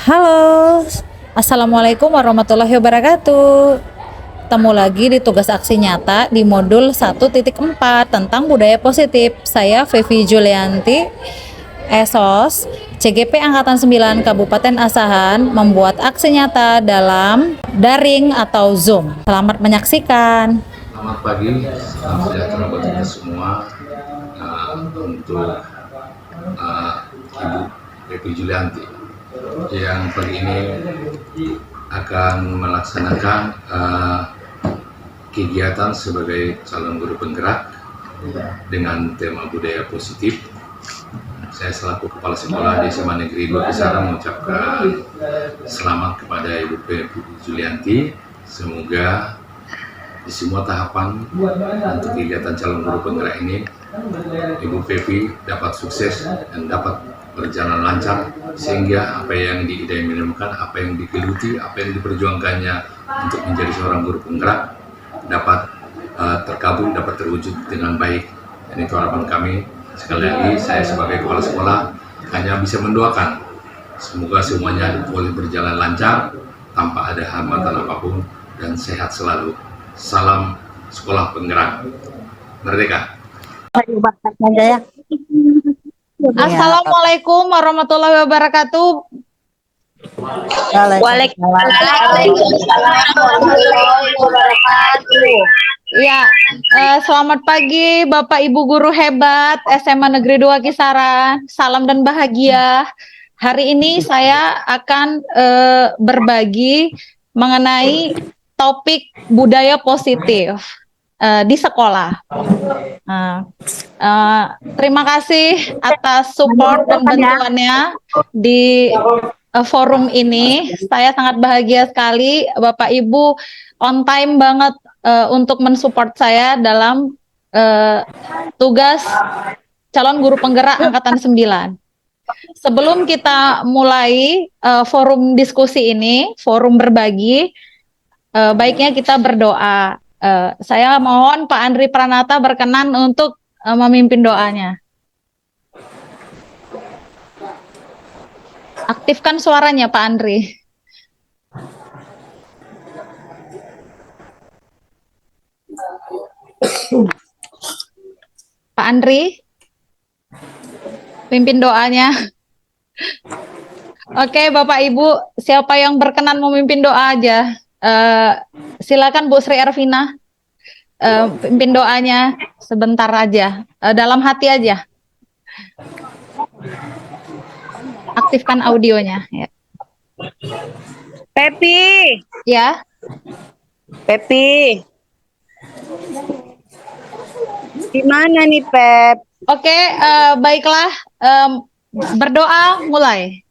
Halo, Assalamualaikum warahmatullahi wabarakatuh. Ketemu lagi di tugas aksi nyata di modul 1.4 tentang budaya positif. Saya Fevi Julianti, ESOS, CGP Angkatan 9 Kabupaten Asahan, membuat aksi nyata dalam daring atau Zoom. Selamat menyaksikan. Selamat pagi, salam sejahtera buat kita semua. Untuk Ibu Devi Julianti yang pagi ini akan melaksanakan kegiatan sebagai calon guru penggerak dengan tema budaya positif. Saya selaku Kepala Sekolah di SMA Negeri 2 Kisaran mengucapkan selamat kepada Ibu Devi Julianti. Semoga di semua tahapan untuk kegiatan calon guru penggerak ini, Ibu Fevi dapat sukses dan dapat berjalan lancar, sehingga apa yang diidam-idamkan, apa yang digeluti, apa yang diperjuangkannya untuk menjadi seorang guru penggerak dapat terkabul, dapat terwujud dengan baik. Dan itu harapan kami. Sekali lagi, saya sebagai kepala sekolah hanya bisa mendoakan semoga semuanya boleh berjalan lancar tanpa ada hambatan apapun dan sehat selalu. Salam sekolah penggerak merdeka. Assalamualaikum warahmatullahi wabarakatuh. Waalaikumsalam warahmatullahi wabarakatuh. Ya, selamat pagi Bapak Ibu guru hebat SMA Negeri 2 Kisaran. Salam dan bahagia. Hari ini saya akan berbagi mengenai topik budaya positif di sekolah. Terima kasih atas support dan bantuannya di forum ini. Saya sangat bahagia sekali Bapak Ibu on time banget untuk mensupport saya dalam tugas calon guru penggerak angkatan 9. Sebelum kita mulai forum diskusi ini, forum berbagi, baiknya kita berdoa. Saya mohon Pak Andri Pranata berkenan untuk memimpin doanya. Aktifkan suaranya Pak Andri. Pak Andri, pimpin doanya. Oke, Bapak Ibu, siapa yang berkenan memimpin doa aja? Silakan Bu Sri Ervina, pimpin doanya sebentar aja, dalam hati aja. Aktifkan audionya. Ya. Pepi, Ya. Pepi. Di mana nih, Pep? Oke, baiklah. Berdoa mulai.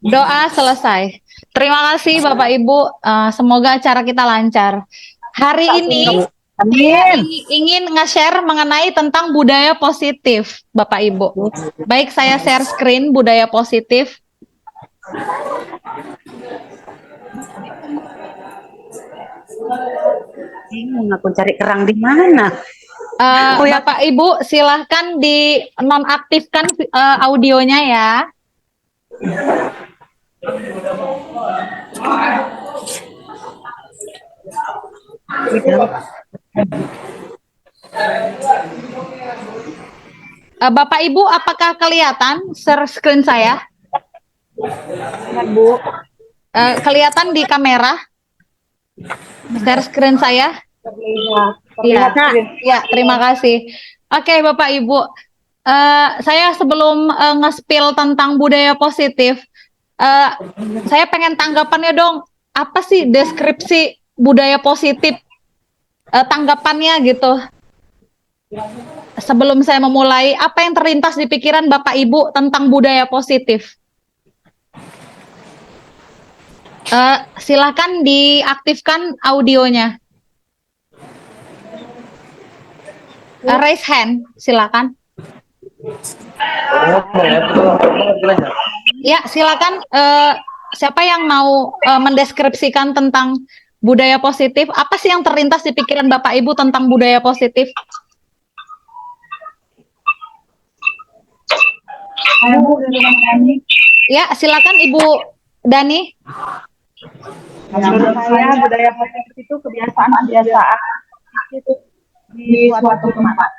Doa selesai. Terima kasih Bapak Ibu. Semoga acara kita lancar. Hari ini saya ingin nge-share mengenai tentang budaya positif, Bapak Ibu. Baik, saya share screen budaya positif. Aku cari kerang di mana? Bapak Ibu silahkan di nonaktifkan audionya ya. Bapak Ibu apakah kelihatan share screen saya? Bu. Kelihatan di kamera share screen saya? Iya, ya, terima kasih. Oke, Bapak Ibu, saya sebelum nge-spill tentang budaya positif, saya pengen tanggapannya dong. Apa sih deskripsi budaya positif? Tanggapannya gitu. Sebelum saya memulai, apa yang terlintas di pikiran Bapak Ibu tentang budaya positif? Silakan diaktifkan audionya. Raise hand, silakan. Ya, silakan. Siapa yang mau mendeskripsikan tentang budaya positif. Apa sih yang terlintas di pikiran Bapak Ibu tentang budaya positif? Ya, silakan Ibu Dani. Menurut saya budaya positif itu kebiasaan-kebiasaan itu di suatu tempat.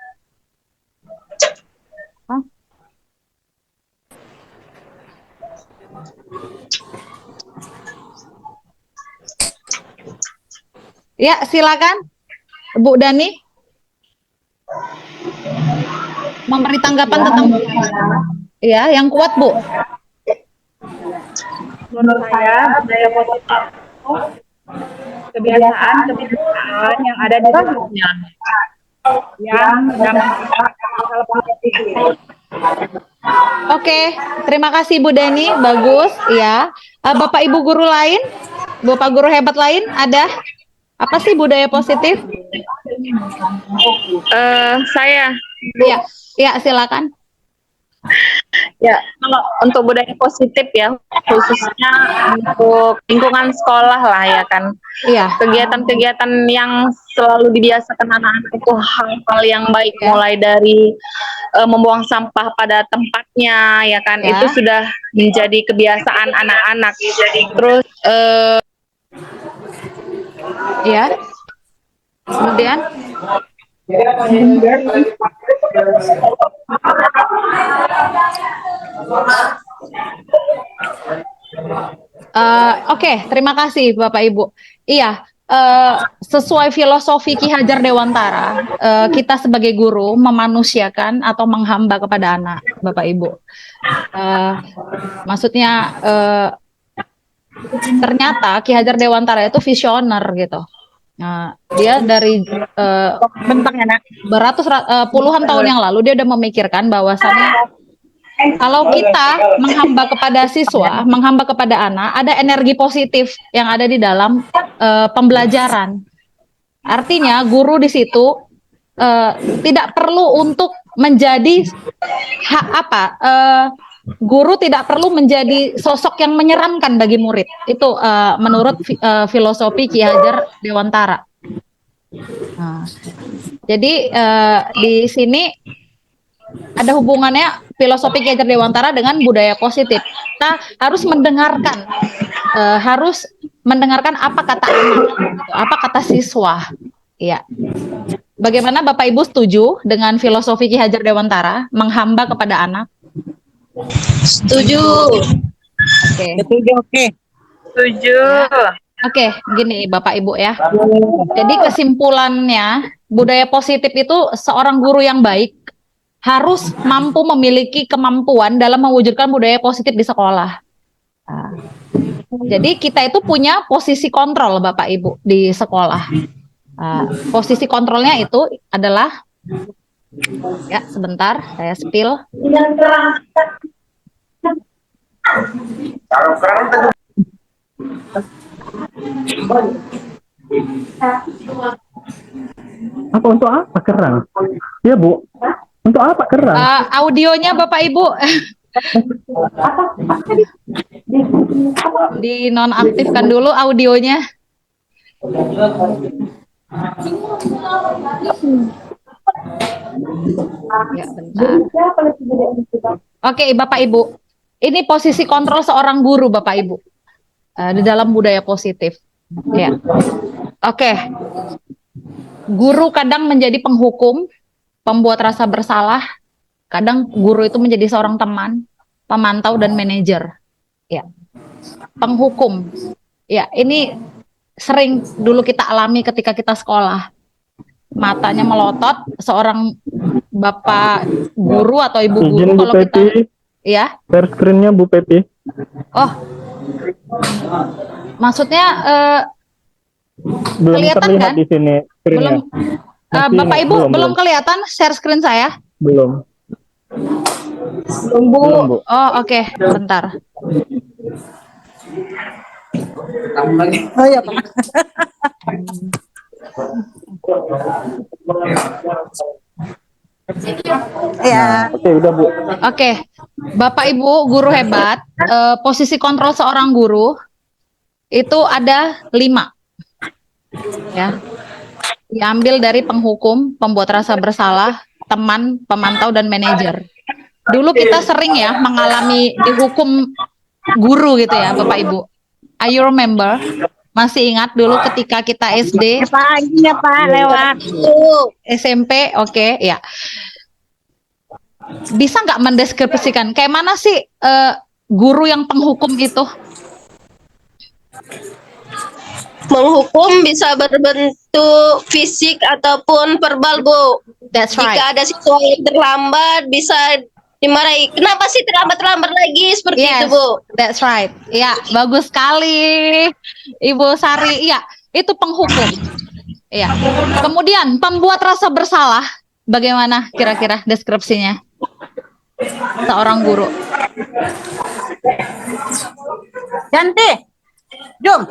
Ya, silakan Bu Dani. Memberi tanggapan tentang ya, yang kuat Bu. Menurut saya budaya positif itu kebiasaan yang ada di dunia yang berdampak hal positif. Oke, terima kasih Bu Dani, bagus ya. Bapak Ibu guru lain, Bapak guru hebat lain ada? Apa sih budaya positif? Saya Ya, silakan. ya kalau untuk budaya positif ya khususnya untuk lingkungan sekolah lah ya kan, Iya. kegiatan-kegiatan yang selalu dibiasakan anak-anak itu hal-hal yang baik, Ya. mulai dari membuang sampah pada tempatnya ya kan, Ya. itu sudah menjadi kebiasaan anak-anak. Terus Ya. Kemudian oke, terima kasih Bapak Ibu. Iya, sesuai filosofi Ki Hajar Dewantara, kita sebagai guru memanusiakan atau menghamba kepada anak, Bapak Ibu. Maksudnya ternyata Ki Hajar Dewantara itu visioner gitu. Nah, dia dari puluhan tahun yang lalu dia udah memikirkan bahwasannya kalau kita menghamba kepada siswa, menghamba kepada anak, ada energi positif yang ada di dalam pembelajaran. Artinya guru di situ tidak perlu untuk menjadi guru tidak perlu menjadi sosok yang menyeramkan bagi murid. Itu menurut filosofi Ki Hajar Dewantara. Nah, jadi di sini ada hubungannya filosofi Ki Hajar Dewantara dengan budaya positif. Kita harus mendengarkan apa kata anak, apa kata siswa. Ya. Bagaimana Bapak Ibu setuju dengan filosofi Ki Hajar Dewantara menghamba kepada anak? setuju. Oke. Setuju. Oke, gini Bapak Ibu ya. Jadi kesimpulannya, budaya positif itu seorang guru yang baik harus mampu memiliki kemampuan dalam mewujudkan budaya positif di sekolah. Nah, jadi kita itu punya posisi kontrol Bapak Ibu di sekolah. Posisi kontrolnya itu adalah, ya sebentar saya spill. Untuk apa kerang? Ya Bu, untuk apa kerang? Audionya Bapak Ibu dinonaktifkan dulu audionya. Ya, bentar. Oke, Bapak Ibu. Ini posisi kontrol seorang guru, Bapak Ibu. Di dalam budaya positif. Ya. Oke. Guru kadang menjadi penghukum, pembuat rasa bersalah. Kadang guru itu menjadi seorang teman, pemantau dan manajer. Ya. Penghukum. Ya, ini sering dulu kita alami ketika kita sekolah. Matanya melotot seorang bapak guru atau ibu guru. Izin Bu kalau Pepi, kita ya share screen-nya Bu Pepi. oh maksudnya Belum kelihatan terlihat kan? di sini screen-nya. Belum Bapak Ibu belum kelihatan share screen saya? Belum. Belum Bu. Oh oke, bentar. Oh ya Pak. Ya. Oke, udah Bu. Oke, Bapak Ibu guru hebat, posisi kontrol seorang guru itu ada 5. Ya, diambil dari penghukum, pembuat rasa bersalah, teman, pemantau, dan manajer. Dulu kita sering ya mengalami dihukum guru gitu ya, Bapak Ibu. Are you remember? Masih ingat dulu ketika kita SD, Pagi ya Pak, lewat. SMP, oke, ya. Bisa nggak mendeskripsikan kayak mana sih guru yang penghukum itu? Menghukum bisa berbentuk fisik ataupun verbal, Bu. That's right. Jika ada siswa yang terlambat, bisa dimarahi. Kenapa sih terlambat-terlambat lagi? Seperti itu, Yes, Bu. that's right. Ya, bagus sekali, Ibu Sari. Ya, itu penghukum. Ya. Kemudian pembuat rasa bersalah, bagaimana kira-kira deskripsinya? Seorang guru. Ganti. Jom.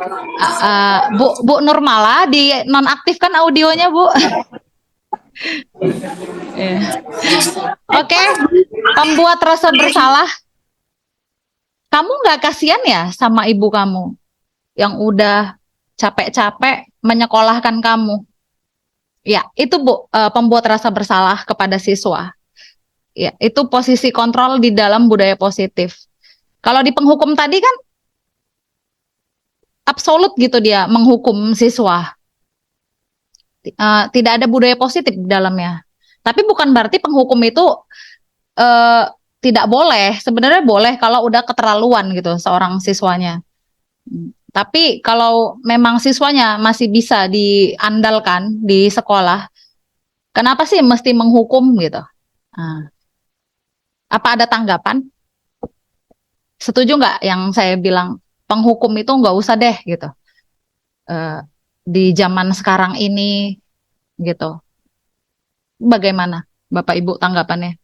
Bu Nurmala di nonaktifkan audionya, Bu. Iya. Oke, pembuat rasa bersalah. Kamu nggak kasihan ya sama ibu kamu yang udah capek-capek menyekolahkan kamu? Ya, itu Bu, pembuat rasa bersalah kepada siswa. Ya, itu posisi kontrol di dalam budaya positif. Kalau di penghukum tadi kan absolut gitu dia menghukum siswa. Tidak ada budaya positif di dalamnya. Tapi bukan berarti penghukum itu uh, tidak boleh. Sebenarnya boleh kalau udah keterlaluan gitu seorang siswanya. Tapi kalau memang siswanya masih bisa diandalkan di sekolah, kenapa sih mesti menghukum gitu? Nah, apa ada tanggapan? Setuju nggak yang saya bilang penghukum itu nggak usah deh gitu di zaman sekarang ini gitu. Bagaimana Bapak Ibu tanggapannya?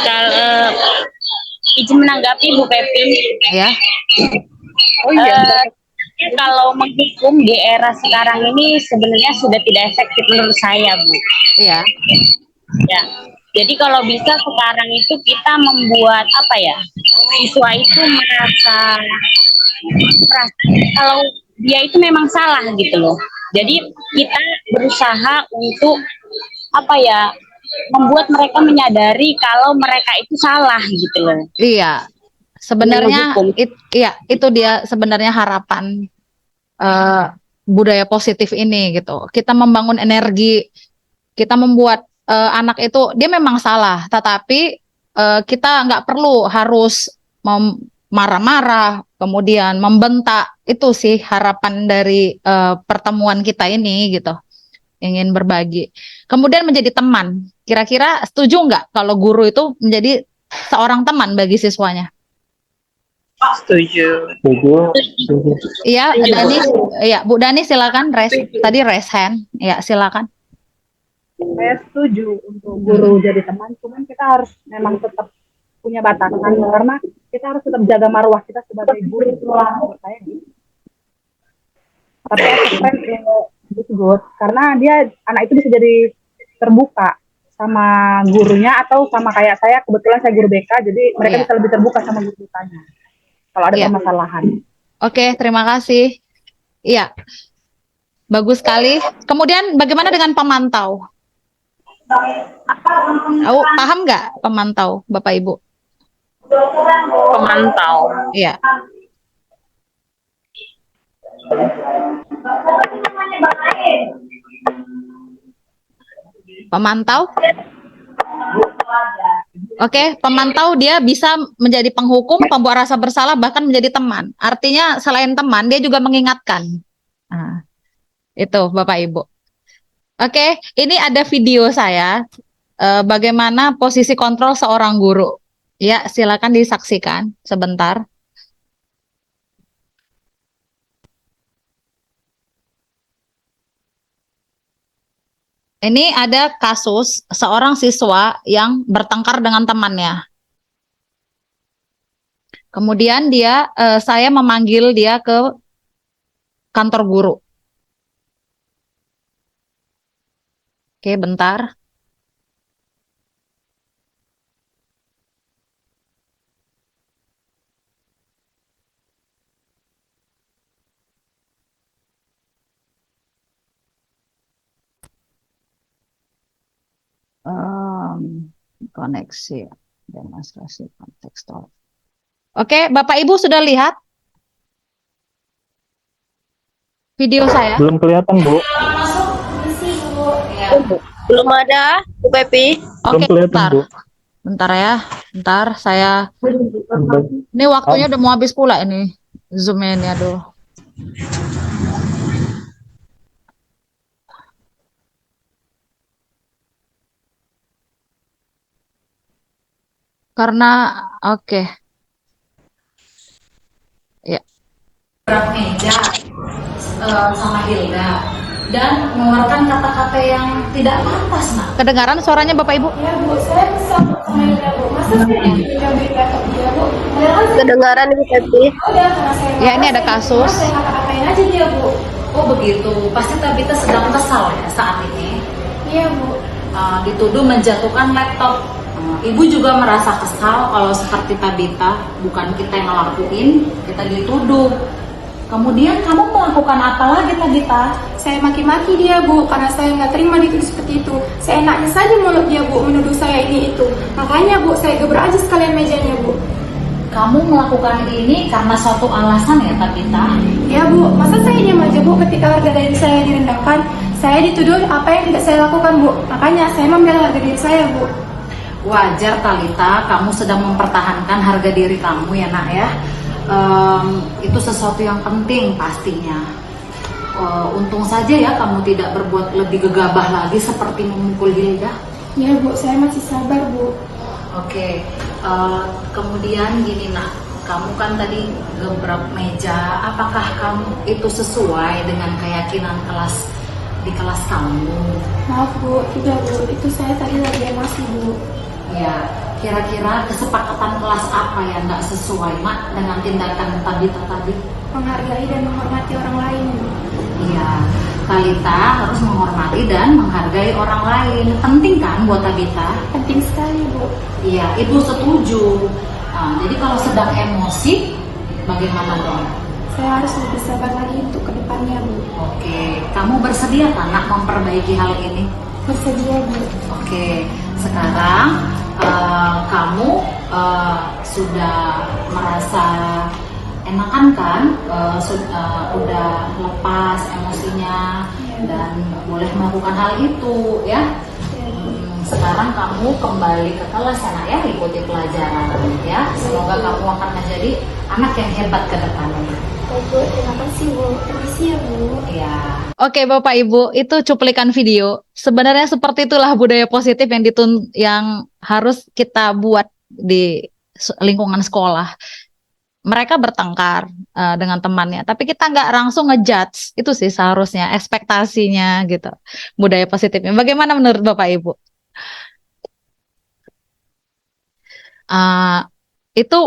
Kalau izin menanggapi Bu Pepi. Ya, Kalau menghukum di era sekarang ini sebenarnya sudah tidak efektif menurut saya, Bu. iya, Ya. Jadi kalau bisa sekarang itu kita membuat apa ya? Siswa itu merasa kalau dia itu memang salah gitu loh. Jadi kita berusaha untuk apa ya? Membuat mereka menyadari kalau mereka itu salah gitu loh. iya. Sebenarnya iya itu dia sebenarnya harapan eh, budaya positif ini gitu. Kita membangun energi, kita membuat anak itu dia memang salah, tetapi kita nggak perlu harus marah-marah, kemudian membentak. Itu sih harapan dari pertemuan kita ini gitu. Ingin berbagi. Kemudian menjadi teman. Kira-kira setuju nggak kalau guru itu menjadi seorang teman bagi siswanya? Setuju. Iya, Dani, ya Bu Dani silakan tadi raise hand, ya silakan. Saya setuju untuk guru jadi teman, cuman kita harus memang tetap punya batasan karena kita harus tetap jaga marwah kita sebagai guru menurut saya gitu. Tapi as a friend it's good karena dia anak itu bisa jadi terbuka sama gurunya atau sama kayak saya, kebetulan saya guru BK, jadi mereka bisa lebih terbuka sama guru BK-nya kalau ada permasalahan. Oke, terima kasih. Iya, bagus sekali. Kemudian bagaimana dengan pemantau? Paham nggak pemantau, Bapak Ibu? Pemantau. Iya. Pemantau? Oke, pemantau dia bisa menjadi penghukum, pembuat rasa bersalah, bahkan menjadi teman. Artinya selain teman, dia juga mengingatkan. Nah, itu Bapak Ibu. Oke, ini ada video saya bagaimana posisi kontrol seorang guru. Ya, silakan disaksikan sebentar. Ini ada kasus seorang siswa yang bertengkar dengan temannya. Kemudian saya memanggil dia ke kantor guru. Oke, bentar. koneksi demonstrasi kontekstual. Oke, Bapak Ibu sudah lihat video saya? Belum kelihatan, Bu. Ya. Belum ada, Bu Pepi. Belum Oke, kelihatan, bentar. Bu. Bentar ya. Bentar, saya ini waktunya udah mau habis pula ini. Zoom-nya ini, aduh. Karena oke. Ya. Meja sama Hilda dan mengeluarkan kata-kata yang tidak pantas, Nak. Kedengaran suaranya Bapak Ibu? Ya Bu, saya kesal sama Hilda Bu. Masa saya diambil laptop dia Bu? Padahal kan Kedengaran Bu Pepi. udah karena saya Ya, ini ada kasus. saya kata-katain aja dia Bu. Oh begitu. Pasti Tabita sedang kesal ya saat ini. Iya Bu. Dituduh menjatuhkan laptop. Ibu juga merasa kesal kalau seperti Tabita, bukan kita yang ngelakuin, kita dituduh. Kemudian kamu melakukan apa lagi Tabita? Saya maki-maki dia Bu, karena saya nggak terima dituduh seperti itu. Seenaknya saja mulut dia Bu, menuduh saya ini itu. Makanya Bu, saya gebrak aja sekalian mejanya Bu. Kamu melakukan ini karena suatu alasan ya Tabita? Ya Bu, masa saya diam aja Bu ketika harga diri saya direndahkan? Saya dituduh apa yang tidak saya lakukan Bu. Makanya saya membela harga diri saya Bu. Wajar Talita, kamu sedang mempertahankan harga diri kamu ya Nak ya. Itu sesuatu yang penting pastinya. Untung saja ya kamu tidak berbuat lebih gegabah lagi seperti memukul Hilda. Ya Bu, saya masih sabar Bu. Oke, kemudian gini Nak, kamu kan tadi gebrak meja, apakah kamu itu sesuai dengan keyakinan kelas di kelas kamu? Maaf Bu, tidak Bu, itu saya tadi lagi emosi Bu. Ya, kira-kira kesepakatan kelas apa yang nggak sesuai Nak dengan tindakan Tabita tadi? Menghargai dan menghormati orang lain Bu. Iya, Talita harus menghormati dan menghargai orang lain. Penting kan buat Tabita? Penting sekali Bu. Iya, Ibu setuju. Jadi kalau sedang emosi, bagaimana dong? Saya harus lebih sabar lagi untuk kedepannya Bu. Oke, kamu bersedia kan Nak memperbaiki hal ini? Bersedia Bu. Oke, sekarang kamu sudah merasa enakan kan? Udah lepas emosinya dan boleh melakukan hal itu ya. Sekarang kamu kembali ke kelas anak ya, ikuti pelajaran ya. Semoga kamu akan menjadi anak yang hebat ke depannya. Bu, terima kasih Bu. Permisi ya Bu. Ya. Oke Bapak Ibu, itu cuplikan video. Sebenarnya seperti itulah budaya positif yang harus kita buat di lingkungan sekolah. Mereka bertengkar dengan temannya, tapi kita nggak langsung ngejudge. Itu sih seharusnya ekspektasinya gitu. Budaya positifnya. Bagaimana menurut Bapak Ibu? Itu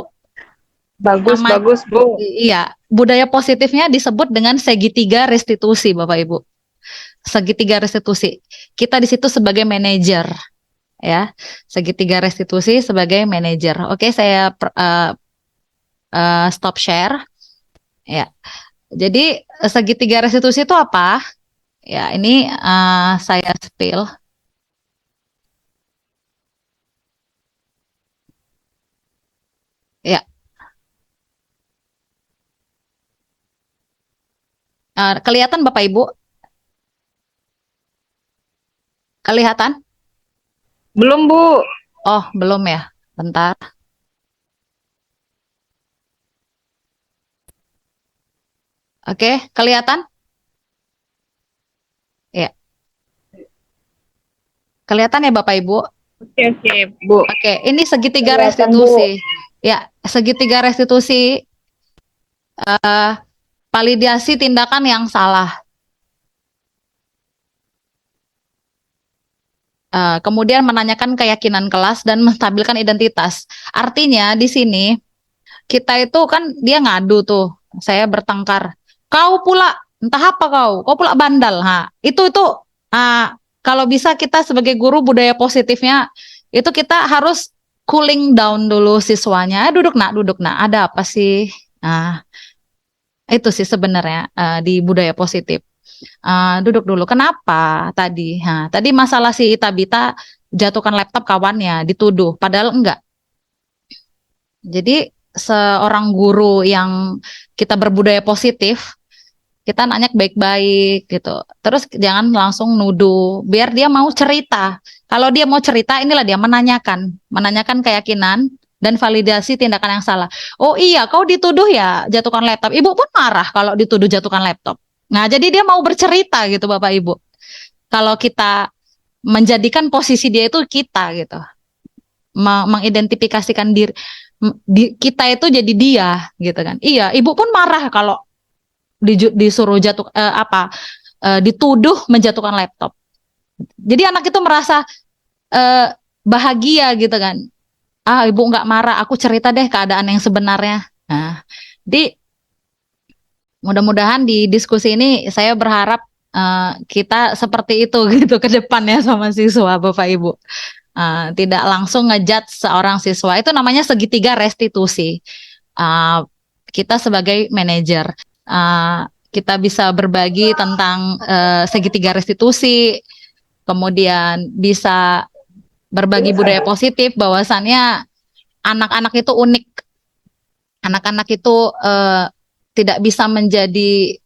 Bagus Bu. iya, budaya positifnya disebut dengan segitiga restitusi, Bapak Ibu. Segitiga restitusi. Kita di situ sebagai manajer, ya. Segitiga restitusi sebagai manajer. Oke, saya stop share. Ya. Jadi segitiga restitusi itu apa? Ya, ini saya spill. Ya. Kelihatan Bapak Ibu? Kelihatan? Belum Bu. Oh, belum ya. Bentar. Oke, kelihatan? Ya. Kelihatan ya Bapak Ibu? Oke Bu. Oke, ini segitiga Kelihatan, restitusi. Ya, segitiga restitusi validasi tindakan yang salah. Kemudian menanyakan keyakinan kelas dan menstabilkan identitas. Artinya di sini kita itu kan dia ngadu tuh, saya bertengkar. Kau pula entah apa kau pula bandal. Itu kalau bisa kita sebagai guru budaya positifnya itu kita harus cooling down dulu siswanya. Duduk nak, ada apa sih? Nah, itu sih sebenarnya di budaya positif. Duduk dulu. Kenapa tadi? Tadi masalah si Tabita menjatuhkan laptop kawannya, dituduh, padahal enggak. Jadi seorang guru yang kita berbudaya positif, kita nanya baik-baik gitu. Terus jangan langsung nuduh, biar dia mau cerita. Kalau dia mau cerita, inilah dia menanyakan keyakinan dan validasi tindakan yang salah. Oh iya, kau dituduh ya jatuhkan laptop. Ibu pun marah kalau dituduh jatuhkan laptop. Nah, jadi dia mau bercerita gitu Bapak Ibu. Kalau kita menjadikan posisi dia itu kita gitu. Mengidentifikasikan kita itu jadi dia gitu kan. Iya, ibu pun marah kalau disuruh dituduh menjatuhkan laptop. Jadi anak itu merasa bahagia gitu kan. Ah, ibu nggak marah, aku cerita deh keadaan yang sebenarnya. Nah, di mudah-mudahan di diskusi ini saya berharap kita seperti itu gitu ke depannya sama siswa Bapak Ibu. Tidak langsung ngejudge seorang siswa, itu namanya segitiga restitusi. Kita sebagai manajer, kita bisa berbagi tentang segitiga restitusi, kemudian bisa berbagi budaya positif, bahwasannya anak-anak itu unik, anak-anak itu tidak bisa menjadi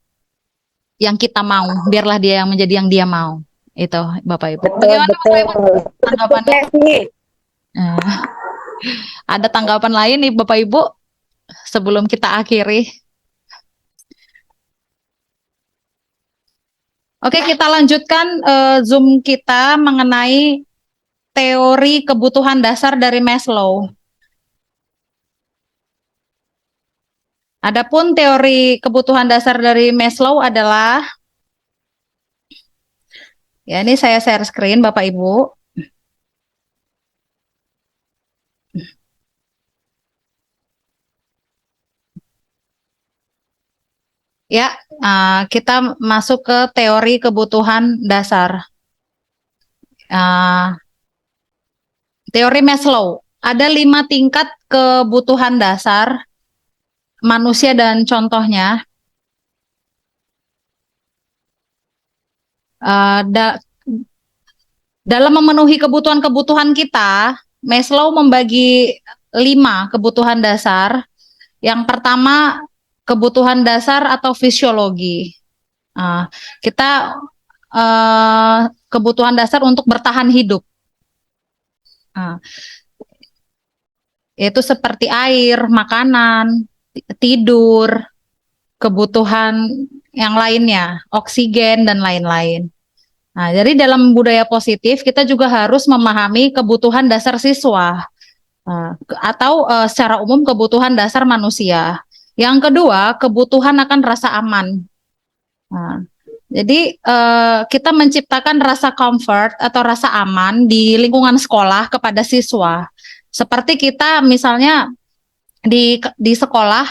yang kita mau, biarlah dia yang menjadi yang dia mau. Itu Bapak Ibu. Bagaimana Bapak Ibu tanggapannya? Ada tanggapan lain nih Bapak Ibu sebelum kita akhiri? Oke, kita lanjutkan Zoom kita mengenai teori kebutuhan dasar dari Maslow. Adapun teori kebutuhan dasar dari Maslow adalah, ya ini saya share screen Bapak Ibu. Ya, kita masuk ke teori kebutuhan dasar. Teori Maslow, ada 5 tingkat kebutuhan dasar manusia dan contohnya. Dalam memenuhi kebutuhan-kebutuhan kita, Maslow membagi 5 kebutuhan dasar. Yang pertama, kebutuhan dasar atau fisiologi. Kita kebutuhan dasar untuk bertahan hidup. Yaitu seperti air, makanan, tidur, kebutuhan yang lainnya, oksigen dan lain-lain. Nah, jadi dalam budaya positif kita juga harus memahami kebutuhan dasar siswa atau secara umum kebutuhan dasar manusia. Yang kedua, kebutuhan akan rasa aman. Jadi kita menciptakan rasa comfort atau rasa aman di lingkungan sekolah kepada siswa. Seperti kita misalnya di sekolah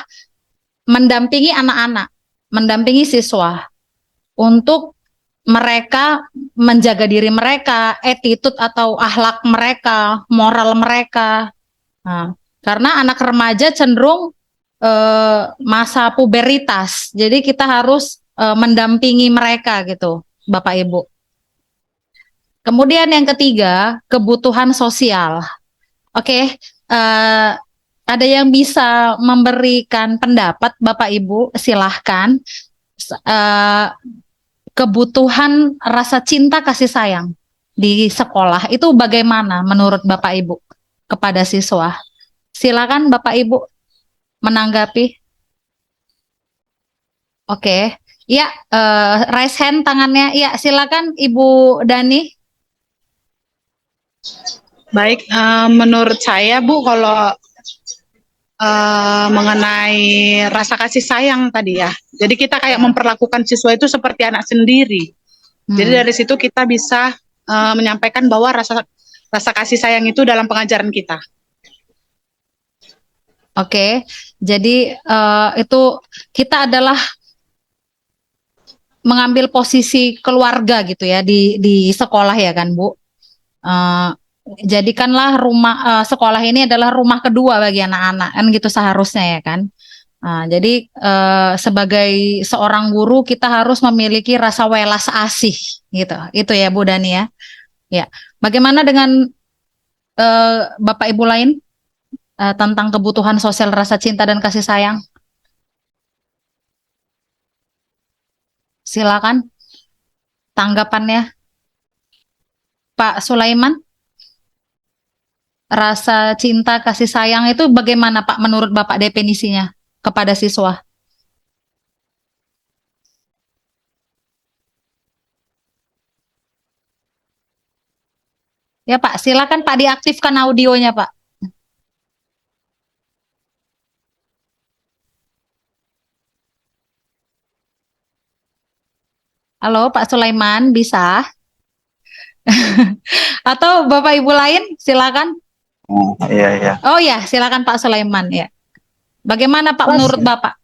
mendampingi anak-anak, mendampingi siswa untuk mereka menjaga diri mereka, attitude atau akhlak mereka, moral mereka. Karena anak remaja cenderung masa puberitas, jadi kita harus mendampingi mereka gitu, Bapak Ibu. Kemudian yang ketiga, kebutuhan sosial. Oke, ada yang bisa memberikan pendapat, Bapak Ibu, silahkan. Kebutuhan rasa cinta kasih sayang di sekolah itu bagaimana menurut Bapak Ibu kepada siswa? Silakan Bapak Ibu menanggapi. Oke. Ya, raise hand tangannya. Ya, silakan Ibu Dani. Baik, menurut saya Bu, kalau mengenai rasa kasih sayang tadi ya, jadi kita kayak memperlakukan siswa itu seperti anak sendiri. Jadi dari situ kita bisa menyampaikan bahwa rasa kasih sayang itu dalam pengajaran kita. Oke, jadi itu kita adalah mengambil posisi keluarga gitu ya di sekolah ya kan Bu. Jadikanlah rumah sekolah ini adalah rumah kedua bagi anak-anak kan gitu seharusnya ya kan. Jadi sebagai seorang guru kita harus memiliki rasa welas asih gitu. Itu ya Bu Dani ya. Ya. Bagaimana dengan Bapak Ibu lain tentang kebutuhan sosial rasa cinta dan kasih sayang? Silakan tanggapannya, Pak Sulaiman. Rasa cinta kasih sayang itu bagaimana Pak menurut Bapak definisinya kepada siswa? Ya Pak, silakan Pak diaktifkan audionya Pak. Halo Pak Sulaiman, bisa? Atau Bapak Ibu lain, silakan. Iya, iya. Oh ya, silakan Pak Sulaiman ya. Bagaimana Pak menurut Bapak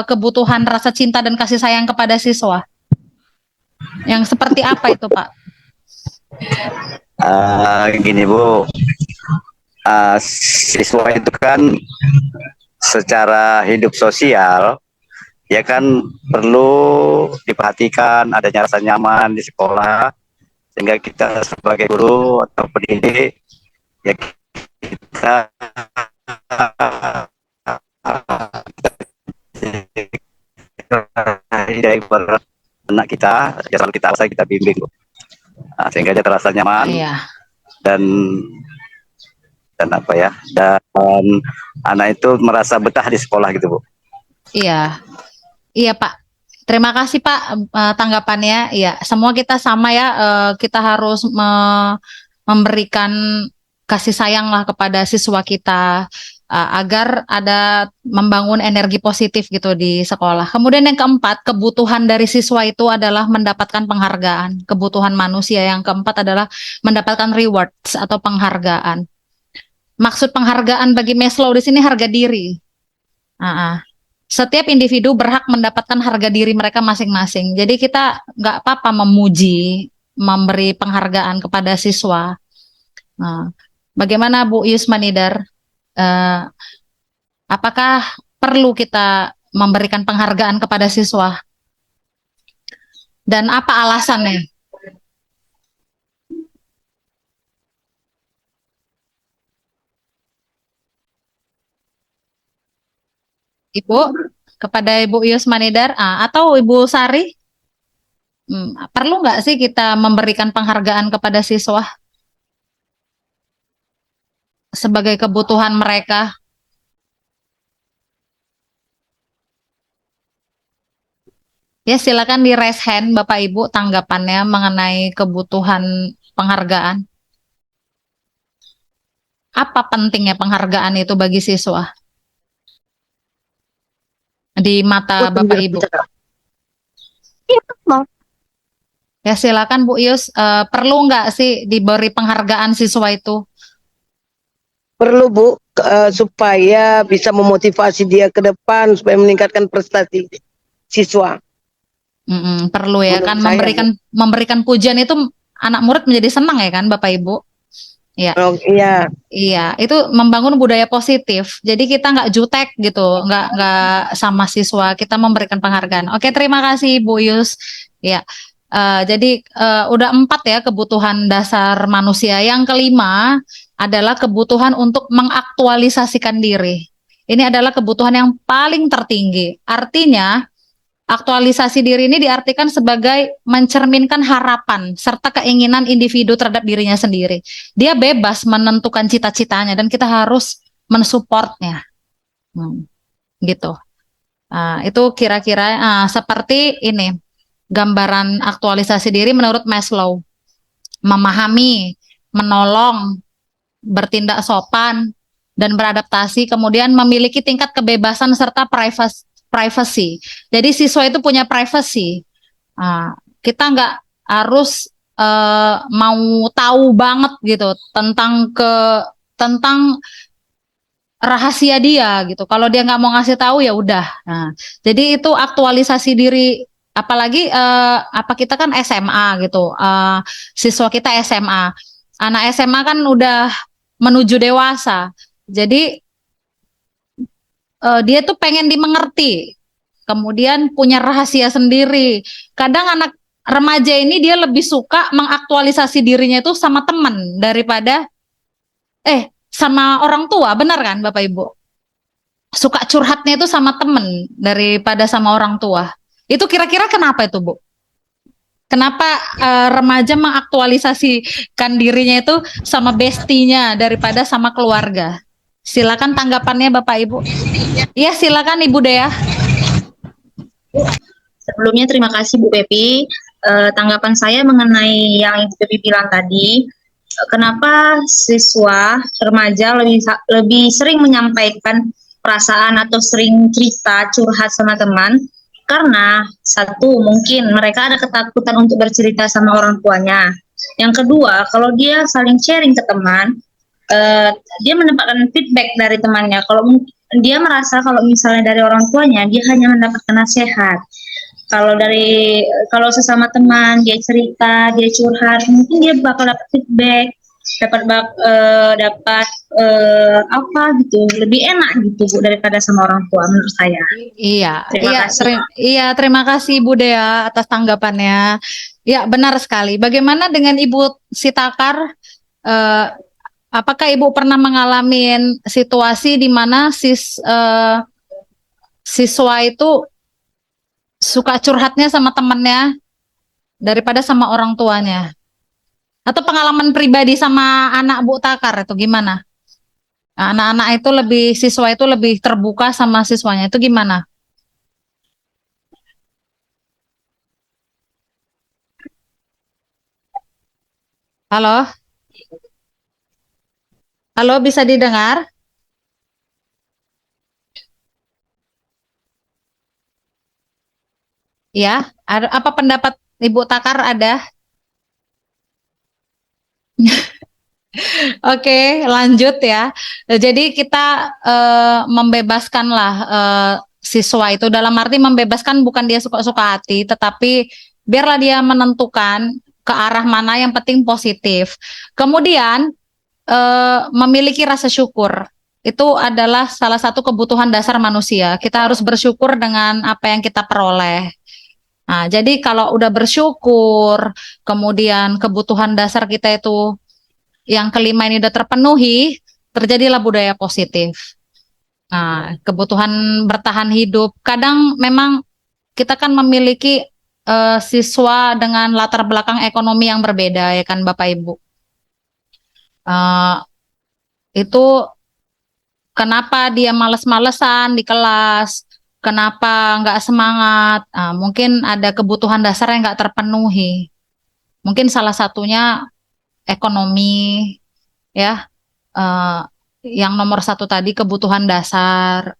kebutuhan rasa cinta dan kasih sayang kepada siswa? Yang seperti apa itu Pak? Gini Bu, siswa itu kan secara hidup sosial ya kan perlu diperhatikan, adanya rasa nyaman di sekolah, sehingga kita sebagai guru atau pendidik ya kita dari anak kita, ya selalu kita bimbing, sehingga dia terasa nyaman. Iya. dan apa ya, dan anak itu merasa betah di sekolah gitu Bu. Iya, iya Pak. Terima kasih Pak tanggapannya. Iya, semua kita sama ya. Kita harus memberikan kasih sayang lah kepada siswa kita agar ada membangun energi positif gitu di sekolah. Kemudian yang keempat, kebutuhan dari siswa itu adalah mendapatkan penghargaan. Kebutuhan manusia yang keempat adalah mendapatkan rewards atau penghargaan. Maksud penghargaan bagi Maslow di sini harga diri. Setiap individu berhak mendapatkan harga diri mereka masing-masing. Jadi kita nggak apa-apa memuji, memberi penghargaan kepada siswa. Bagaimana Bu Yusmanidar? Apakah perlu kita memberikan penghargaan kepada siswa? Dan apa alasannya? Ibu, kepada Ibu Yusmanidar atau Ibu Sari, perlu nggak sih kita memberikan penghargaan kepada siswa sebagai kebutuhan mereka? Ya, silakan di raise hand Bapak Ibu tanggapannya mengenai kebutuhan penghargaan. Apa pentingnya penghargaan itu bagi siswa? Di mata Bapak Ibu. Ya silakan Bu Yus, perlu nggak sih diberi penghargaan siswa itu? Perlu Bu, supaya bisa memotivasi dia ke depan, supaya meningkatkan prestasi siswa. Perlu ya, menurut kan saya, memberikan pujian itu anak murid menjadi senang ya kan Bapak Ibu? Ya. Oh, iya. Iya, itu membangun budaya positif. Jadi kita nggak jutek gitu, nggak sama siswa, kita memberikan penghargaan. Oke, terima kasih Bu Yus. Ya, jadi udah 4 ya kebutuhan dasar manusia. Yang kelima adalah kebutuhan untuk mengaktualisasikan diri. Ini adalah kebutuhan yang paling tertinggi. Artinya aktualisasi diri ini diartikan sebagai mencerminkan harapan serta keinginan individu terhadap dirinya sendiri. Dia bebas menentukan cita-citanya dan kita harus mensupportnya. Gitu. Itu kira-kira seperti ini gambaran aktualisasi diri menurut Maslow. Memahami, menolong, bertindak sopan, dan beradaptasi, kemudian memiliki tingkat kebebasan serta privacy. Jadi siswa itu punya privacy. Kita nggak harus mau tahu banget gitu tentang rahasia dia gitu. Kalau dia nggak mau ngasih tahu ya udah. Jadi itu aktualisasi diri. Apalagi apa kita kan SMA gitu. Siswa kita SMA. Anak SMA kan udah menuju dewasa. Jadi dia tuh pengen dimengerti, kemudian punya rahasia sendiri. Kadang remaja ini dia lebih suka mengaktualisasi dirinya itu sama teman daripada sama orang tua, benar kan Bapak Ibu? Suka curhatnya itu sama teman daripada sama orang tua. Itu kira-kira kenapa itu, Bu? Kenapa remaja mengaktualisasikan dirinya itu sama bestinya daripada sama keluarga? Silakan tanggapannya Bapak Ibu. Iya, silakan Ibu Dea. Sebelumnya terima kasih Bu Pepi. Tanggapan saya mengenai yang Ibu Pepi bilang tadi, kenapa siswa remaja lebih sering menyampaikan perasaan atau sering cerita curhat sama teman? Karena satu, mungkin mereka ada ketakutan untuk bercerita sama orang tuanya. Yang kedua, kalau dia saling sharing ke teman, dia mendapatkan feedback dari temannya. Kalau dia merasa kalau misalnya dari orang tuanya, dia hanya mendapatkan nasihat. Kalau sesama teman dia cerita, dia curhat, mungkin dia bakal dapat feedback, dapat apa gitu, lebih enak gitu Bu daripada sama orang tua menurut saya. Terima kasih Bu Dea atas tanggapannya. Ya, benar sekali. Bagaimana dengan Ibu Sitakar? Apakah Ibu pernah mengalami situasi di mana siswa itu suka curhatnya sama temannya daripada sama orang tuanya? Atau pengalaman pribadi sama anak Bu Takar itu gimana? Anak-anak itu siswa itu lebih terbuka sama siswanya, itu gimana? Halo? Halo, bisa didengar? Ya, apa pendapat Ibu Takar ada? Oke, lanjut ya. Jadi kita membebaskanlah siswa itu, dalam arti membebaskan bukan dia suka-suka hati, tetapi biarlah dia menentukan ke arah mana yang penting positif. Kemudian memiliki rasa syukur. Itu adalah salah satu kebutuhan dasar manusia. Kita harus bersyukur dengan apa yang kita peroleh. Nah, jadi kalau udah bersyukur, kemudian kebutuhan dasar kita itu yang kelima ini udah terpenuhi, terjadilah budaya positif. Nah, kebutuhan bertahan hidup. Kadang memang kita kan memiliki siswa dengan latar belakang ekonomi yang berbeda, ya kan Bapak Ibu. Itu kenapa dia males-malesan di kelas, kenapa nggak semangat? Mungkin ada kebutuhan dasar yang nggak terpenuhi. Mungkin salah satunya ekonomi, ya. Yang nomor satu tadi kebutuhan dasar.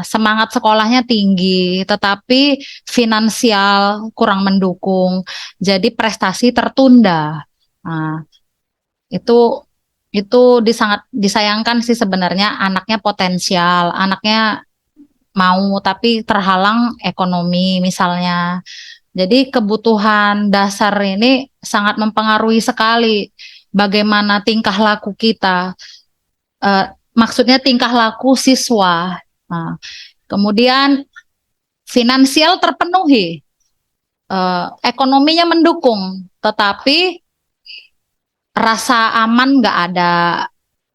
Semangat sekolahnya tinggi, tetapi finansial kurang mendukung, jadi prestasi tertunda. Itu sangat disayangkan sih sebenarnya. Anaknya potensial, anaknya mau tapi terhalang ekonomi misalnya. Jadi kebutuhan dasar ini sangat mempengaruhi sekali bagaimana tingkah laku kita. Maksudnya tingkah laku siswa. Kemudian finansial terpenuhi, ekonominya mendukung, tetapi rasa aman nggak ada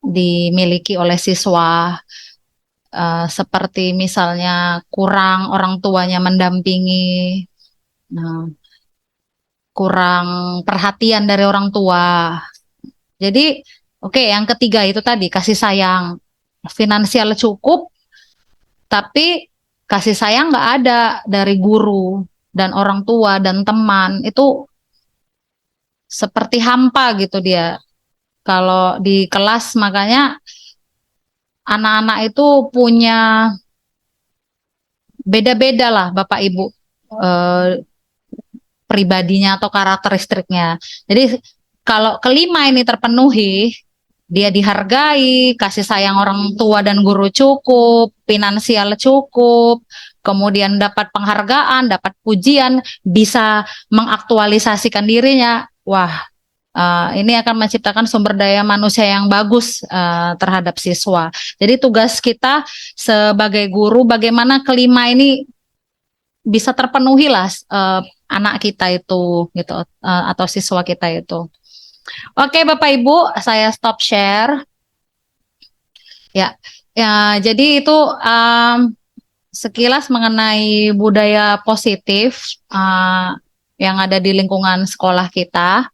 dimiliki oleh siswa. Seperti misalnya kurang orang tuanya mendampingi, kurang perhatian dari orang tua. Jadi yang ketiga itu tadi kasih sayang. Finansial cukup, tapi kasih sayang nggak ada dari guru dan orang tua dan teman. Itu seperti hampa gitu dia kalau di kelas. Makanya anak-anak itu punya beda-beda lah Bapak Ibu pribadinya atau karakteristiknya. Jadi kalau kelima ini terpenuhi, dia dihargai, kasih sayang orang tua dan guru cukup, finansial cukup, kemudian dapat penghargaan, dapat pujian, bisa mengaktualisasikan dirinya. Wah, ini akan menciptakan sumber daya manusia yang bagus terhadap siswa. Jadi tugas kita sebagai guru, bagaimana kelima ini bisa terpenuhi lah anak kita itu gitu, atau siswa kita itu. Oke, Bapak Ibu, saya stop share. Ya, ya, jadi itu sekilas mengenai budaya positif yang ada di lingkungan sekolah kita,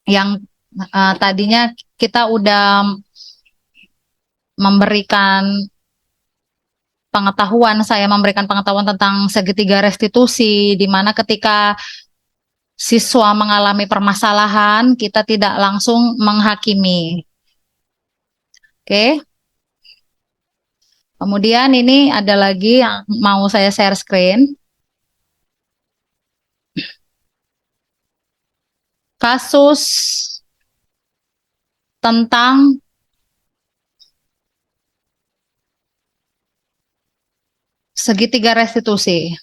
yang tadinya kita udah saya memberikan pengetahuan tentang segitiga restitusi, di mana ketika siswa mengalami permasalahan, kita tidak langsung menghakimi. Oke. Kemudian ini ada lagi yang mau saya share screen. Kasus tentang segitiga restitusi.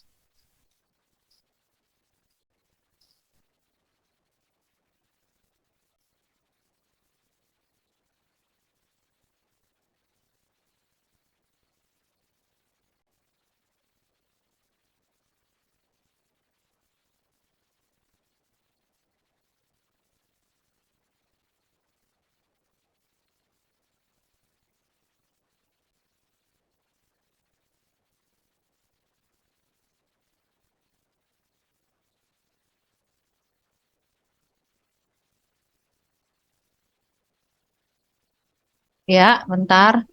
Ya, bentar.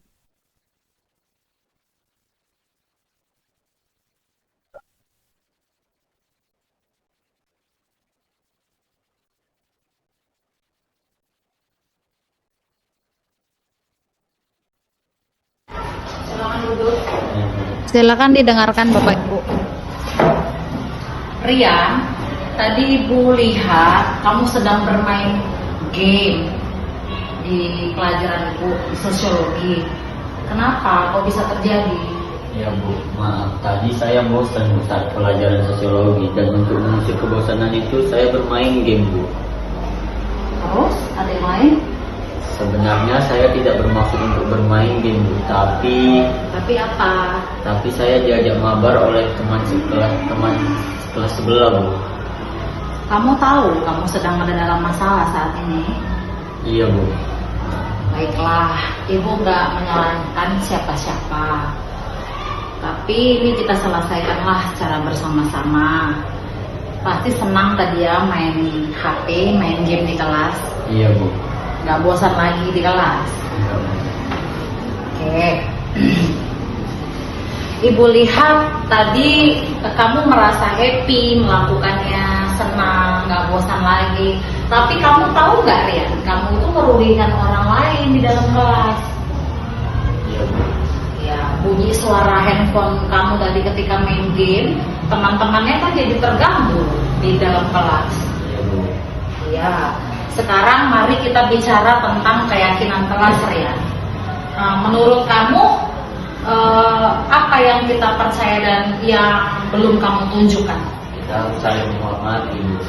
Silakan didengarkan Bapak Ibu. Rian, tadi Ibu lihat kamu sedang bermain game di pelajaran Ibu di sosiologi. Kenapa? Kok bisa terjadi? Ya Bu, maaf. Tadi saya bosan saat pelajaran sosiologi dan untuk mengusir kebosanan itu saya bermain game Bu. Terus ada yang lain? Sebenarnya saya tidak bermaksud untuk bermain game Bu, tapi apa? Tapi saya diajak mabar oleh teman sekelas sebelah Bu. Kamu tahu kamu sedang ada dalam masalah saat ini? Iya Bu. Baiklah, Ibu nggak menyalahkan siapa-siapa. Tapi ini kita selesaikanlah secara bersama-sama. Pasti senang tadi ya main HP, main game di kelas. Iya Bu. Nggak bosan lagi di kelas. Iya, Bu. Oke. Ibu lihat tadi kamu merasa happy melakukannya, senang, nggak bosan lagi. Tapi kamu tahu nggak Rian, kamu itu merugikan orang lain di dalam kelas. Iya Bu. Ya, bunyi suara handphone kamu tadi ketika main game, teman-temannya kan jadi terganggu di dalam kelas. Iya Bu. Ya, sekarang mari kita bicara tentang keyakinan kelas Rian. Menurut kamu apa yang kita percaya dan yang belum kamu tunjukkan? Kita harus saling menghormati Bu.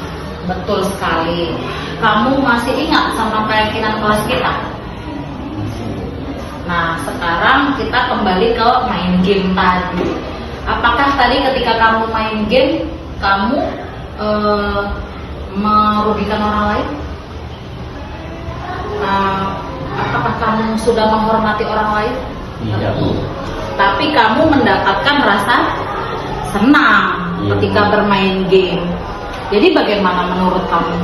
Betul sekali. Kamu masih ingat sama keyakinan kelas kita? Nah, sekarang kita kembali ke main game tadi. Apakah tadi ketika kamu main game, kamu merugikan orang lain? Apakah kamu sudah menghormati orang lain? Tidak Bu. Tapi kamu mendapatkan rasa senang ketika bermain game. Jadi bagaimana menurut kamu?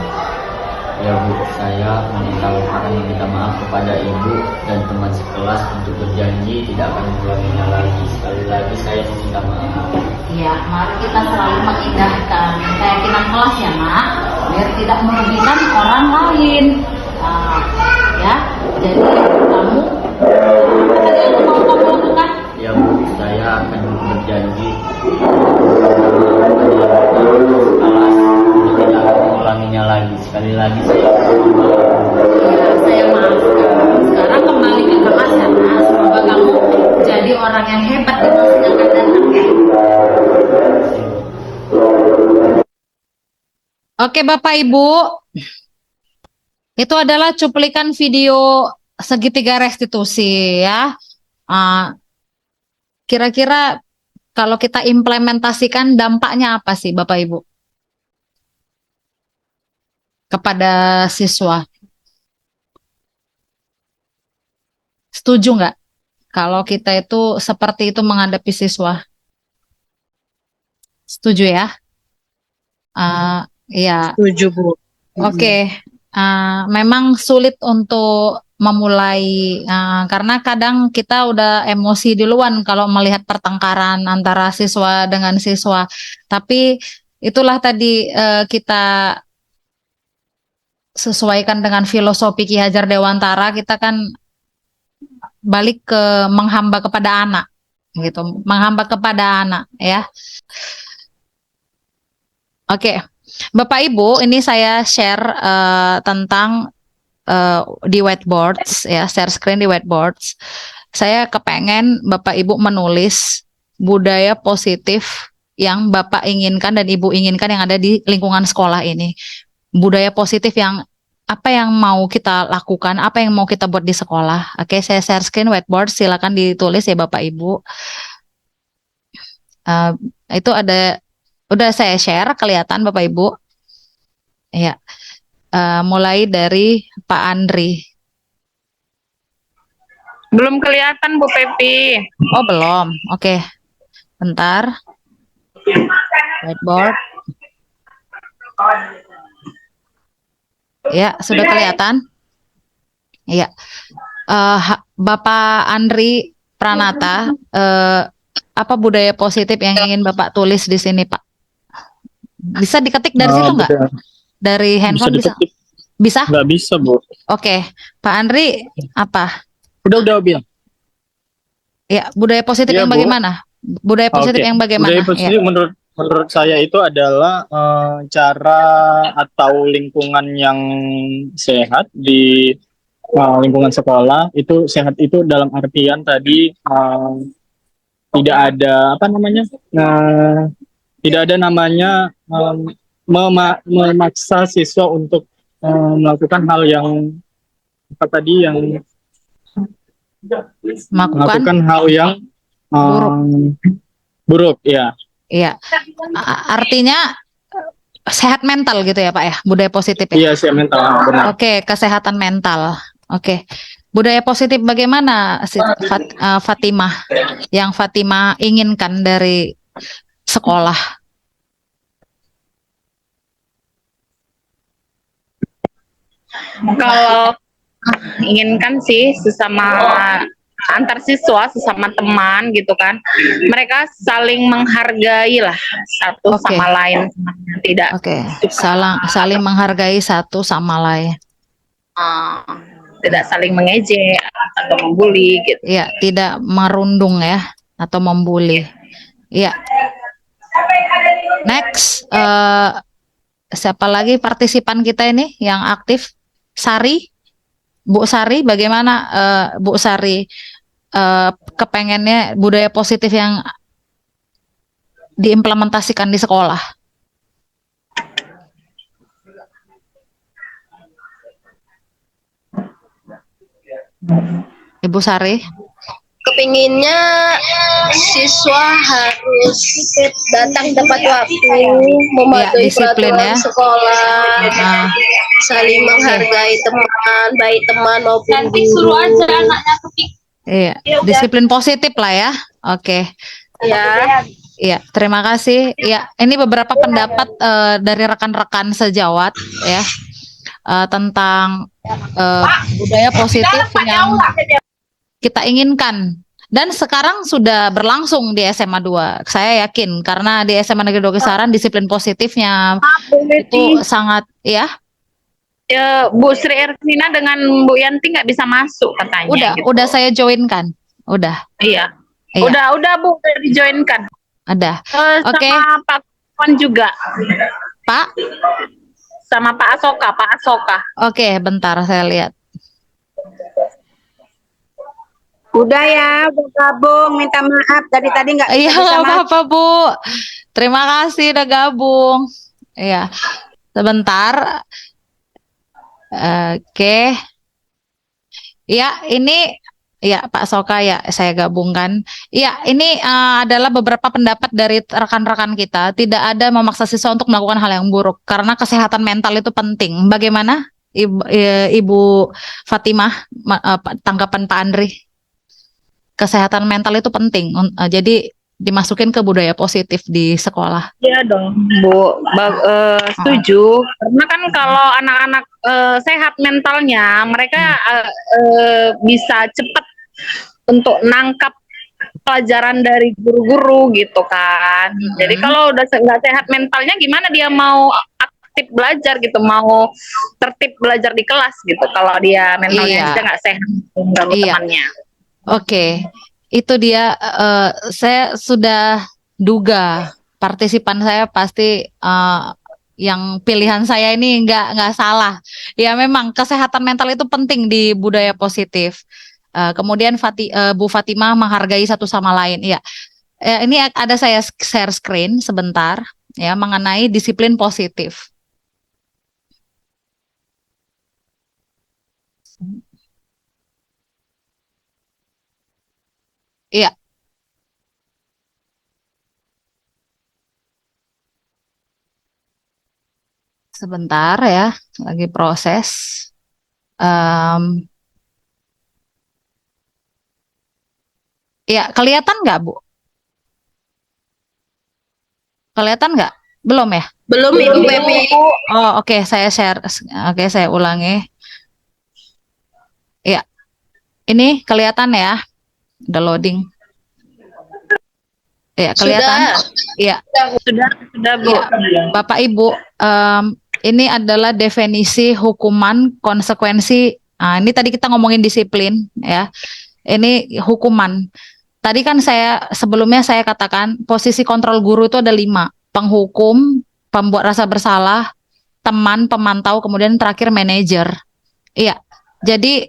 Ya Bu, saya meminta maaf kepada Ibu dan teman sekelas untuk berjanji tidak akan mengulanginya lagi. Sekali lagi saya meminta maaf. Ya, mari kita selalu mengindahkan keyakinan kelas ya Nak, biar tidak merugikan orang lain. Ya, jadi kamu apa yang mau kamu lakukan? Ya Bu, saya akan berjanji kelas untuk tidak akan mengulanginya lagi. Sekali lagi saya maafkan. Sekarang kembali ke kelas ya Nak. Semoga kamu jadi orang yang hebat di masa yang akan datang ya. Oke Bapak Ibu, itu adalah cuplikan video segitiga restitusi ya. Kira-kira kalau kita implementasikan dampaknya apa sih Bapak Ibu kepada siswa? Setuju nggak kalau kita itu seperti itu menghadapi siswa? Setuju ya? Ya. Setuju, Bu. Oke. Memang sulit untuk memulai karena kadang kita udah emosi duluan kalau melihat pertengkaran antara siswa dengan siswa. Tapi itulah tadi kita sesuaikan dengan filosofi Ki Hajar Dewantara, kita kan balik ke menghamba kepada anak gitu, menghamba kepada anak ya. Oke. Bapak Ibu, ini saya share tentang di whiteboards ya, share screen di whiteboards. Saya kepengen Bapak Ibu menulis budaya positif yang Bapak inginkan dan Ibu inginkan yang ada di lingkungan sekolah ini. Budaya positif yang apa yang mau kita lakukan, apa yang mau kita buat di sekolah. Oke, saya share screen whiteboard, silakan ditulis ya Bapak Ibu. Itu ada, udah saya share, kelihatan Bapak Ibu. Ya, mulai dari Pak Andri. Belum kelihatan Bu Pepi. Oh belum, oke. Bentar. Whiteboard. Ya, sudah kelihatan. Iya. Bapak Andri Pranata, apa budaya positif yang ingin Bapak tulis di sini, Pak? Bisa diketik dari situ nggak? Dari handphone bisa? Bisa? Nggak bisa, Bu. Oke. Pak Andri, apa? Udah bilang. Ya, budaya positif Iya, yang Bu. bagaimana? Budaya positif yang bagaimana? Budaya positif Ya. menurut saya itu adalah cara atau lingkungan yang sehat di lingkungan sekolah. Itu sehat itu dalam artian tadi tidak ada apa namanya, tidak ada namanya memaksa siswa untuk melakukan hal yang apa tadi yang melakukan hal yang buruk ya. Iya. Artinya sehat mental gitu ya Pak ya, budaya positif ya? Iya, sehat mental, benar. Oke, kesehatan mental. Oke. Budaya positif bagaimana Fatimah? Yang Fatimah inginkan dari sekolah? Kalau inginkan sih sesama antar siswa, sesama teman gitu kan, mereka saling menghargai lah satu sama lain, tidak saling menghargai satu sama lain, tidak saling mengejek atau membuli gitu. Iya, tidak merundung ya atau membuli. Iya. Next, siapa lagi partisipan kita ini yang aktif? Sari, Bu Sari, bagaimana Bu Sari kepengennya budaya positif yang diimplementasikan di sekolah? Ibu Sari? Kepinginnya siswa harus datang tepat waktu, mematuhi disiplin peraturan ya. sekolah, saling menghargai teman, baik teman maupun guru. Iya, disiplin positif lah ya. Oke. Ya. Iya, terima kasih. Ya, ini beberapa pendapat dari rekan-rekan sejawat ya tentang budaya positif yang kita inginkan dan sekarang sudah berlangsung di SMA 2. Saya yakin karena di SMA Negeri 2 Kisaran disiplin positifnya itu sangat ya. Ya, Bu Sri Ervina dengan Bu Yanti nggak bisa masuk katanya. Udah saya joinkan. Udah. Iya. Iya. Udah Bu, udah dijoinkan. Ada. Oke. Sama Pak Kuan juga. Pak? Sama Pak Asoka. Oke, bentar saya lihat. Udah ya, bergabung. Minta maaf dari tadi nggak bisa Iya, apa-apa Bu. Terima kasih udah gabung. Iya. Sebentar. Oke. Ya, ini Iya, Pak Soka ya, saya gabungkan. Iya, ini adalah beberapa pendapat dari rekan-rekan kita. Tidak ada memaksa siswa untuk melakukan hal yang buruk, karena kesehatan mental itu penting. Bagaimana, Ibu Fatimah, tanggapan Pak Andri? Kesehatan mental itu penting, jadi dimasukin ke budaya positif di sekolah. Iya dong, Bu. Setuju. Karena kan kalau anak-anak sehat mentalnya, mereka bisa cepat untuk nangkap pelajaran dari guru-guru gitu kan. Jadi kalau udah nggak sehat mentalnya, gimana dia mau aktif belajar gitu, mau tertib belajar di kelas gitu. Kalau dia mentalnya aja nggak sehat, mengganggu temannya. Oke, itu dia. Saya sudah duga partisipan saya pasti yang pilihan saya ini nggak salah. Ya memang kesehatan mental itu penting di budaya positif. Kemudian Bu Fatimah menghargai satu sama lain. Ya, ini ada saya share screen sebentar ya mengenai disiplin positif. Iya. Sebentar ya, lagi proses. Ya, kelihatan nggak, Bu? Kelihatan nggak? Belum ya? Belum, Ibu Pepi. Oh, oke, saya share. Oke, saya ulangi. Ya, ini kelihatan ya? Udah loading. Ya, kelihatan. Iya. Sudah, Bu. Ya, Bapak Ibu, ini adalah definisi hukuman konsekuensi. Nah, ini tadi kita ngomongin disiplin, ya. Ini hukuman. Tadi kan sebelumnya saya katakan posisi kontrol guru itu ada 5. Penghukum, pembuat rasa bersalah, teman, pemantau, kemudian terakhir manajer. Iya, jadi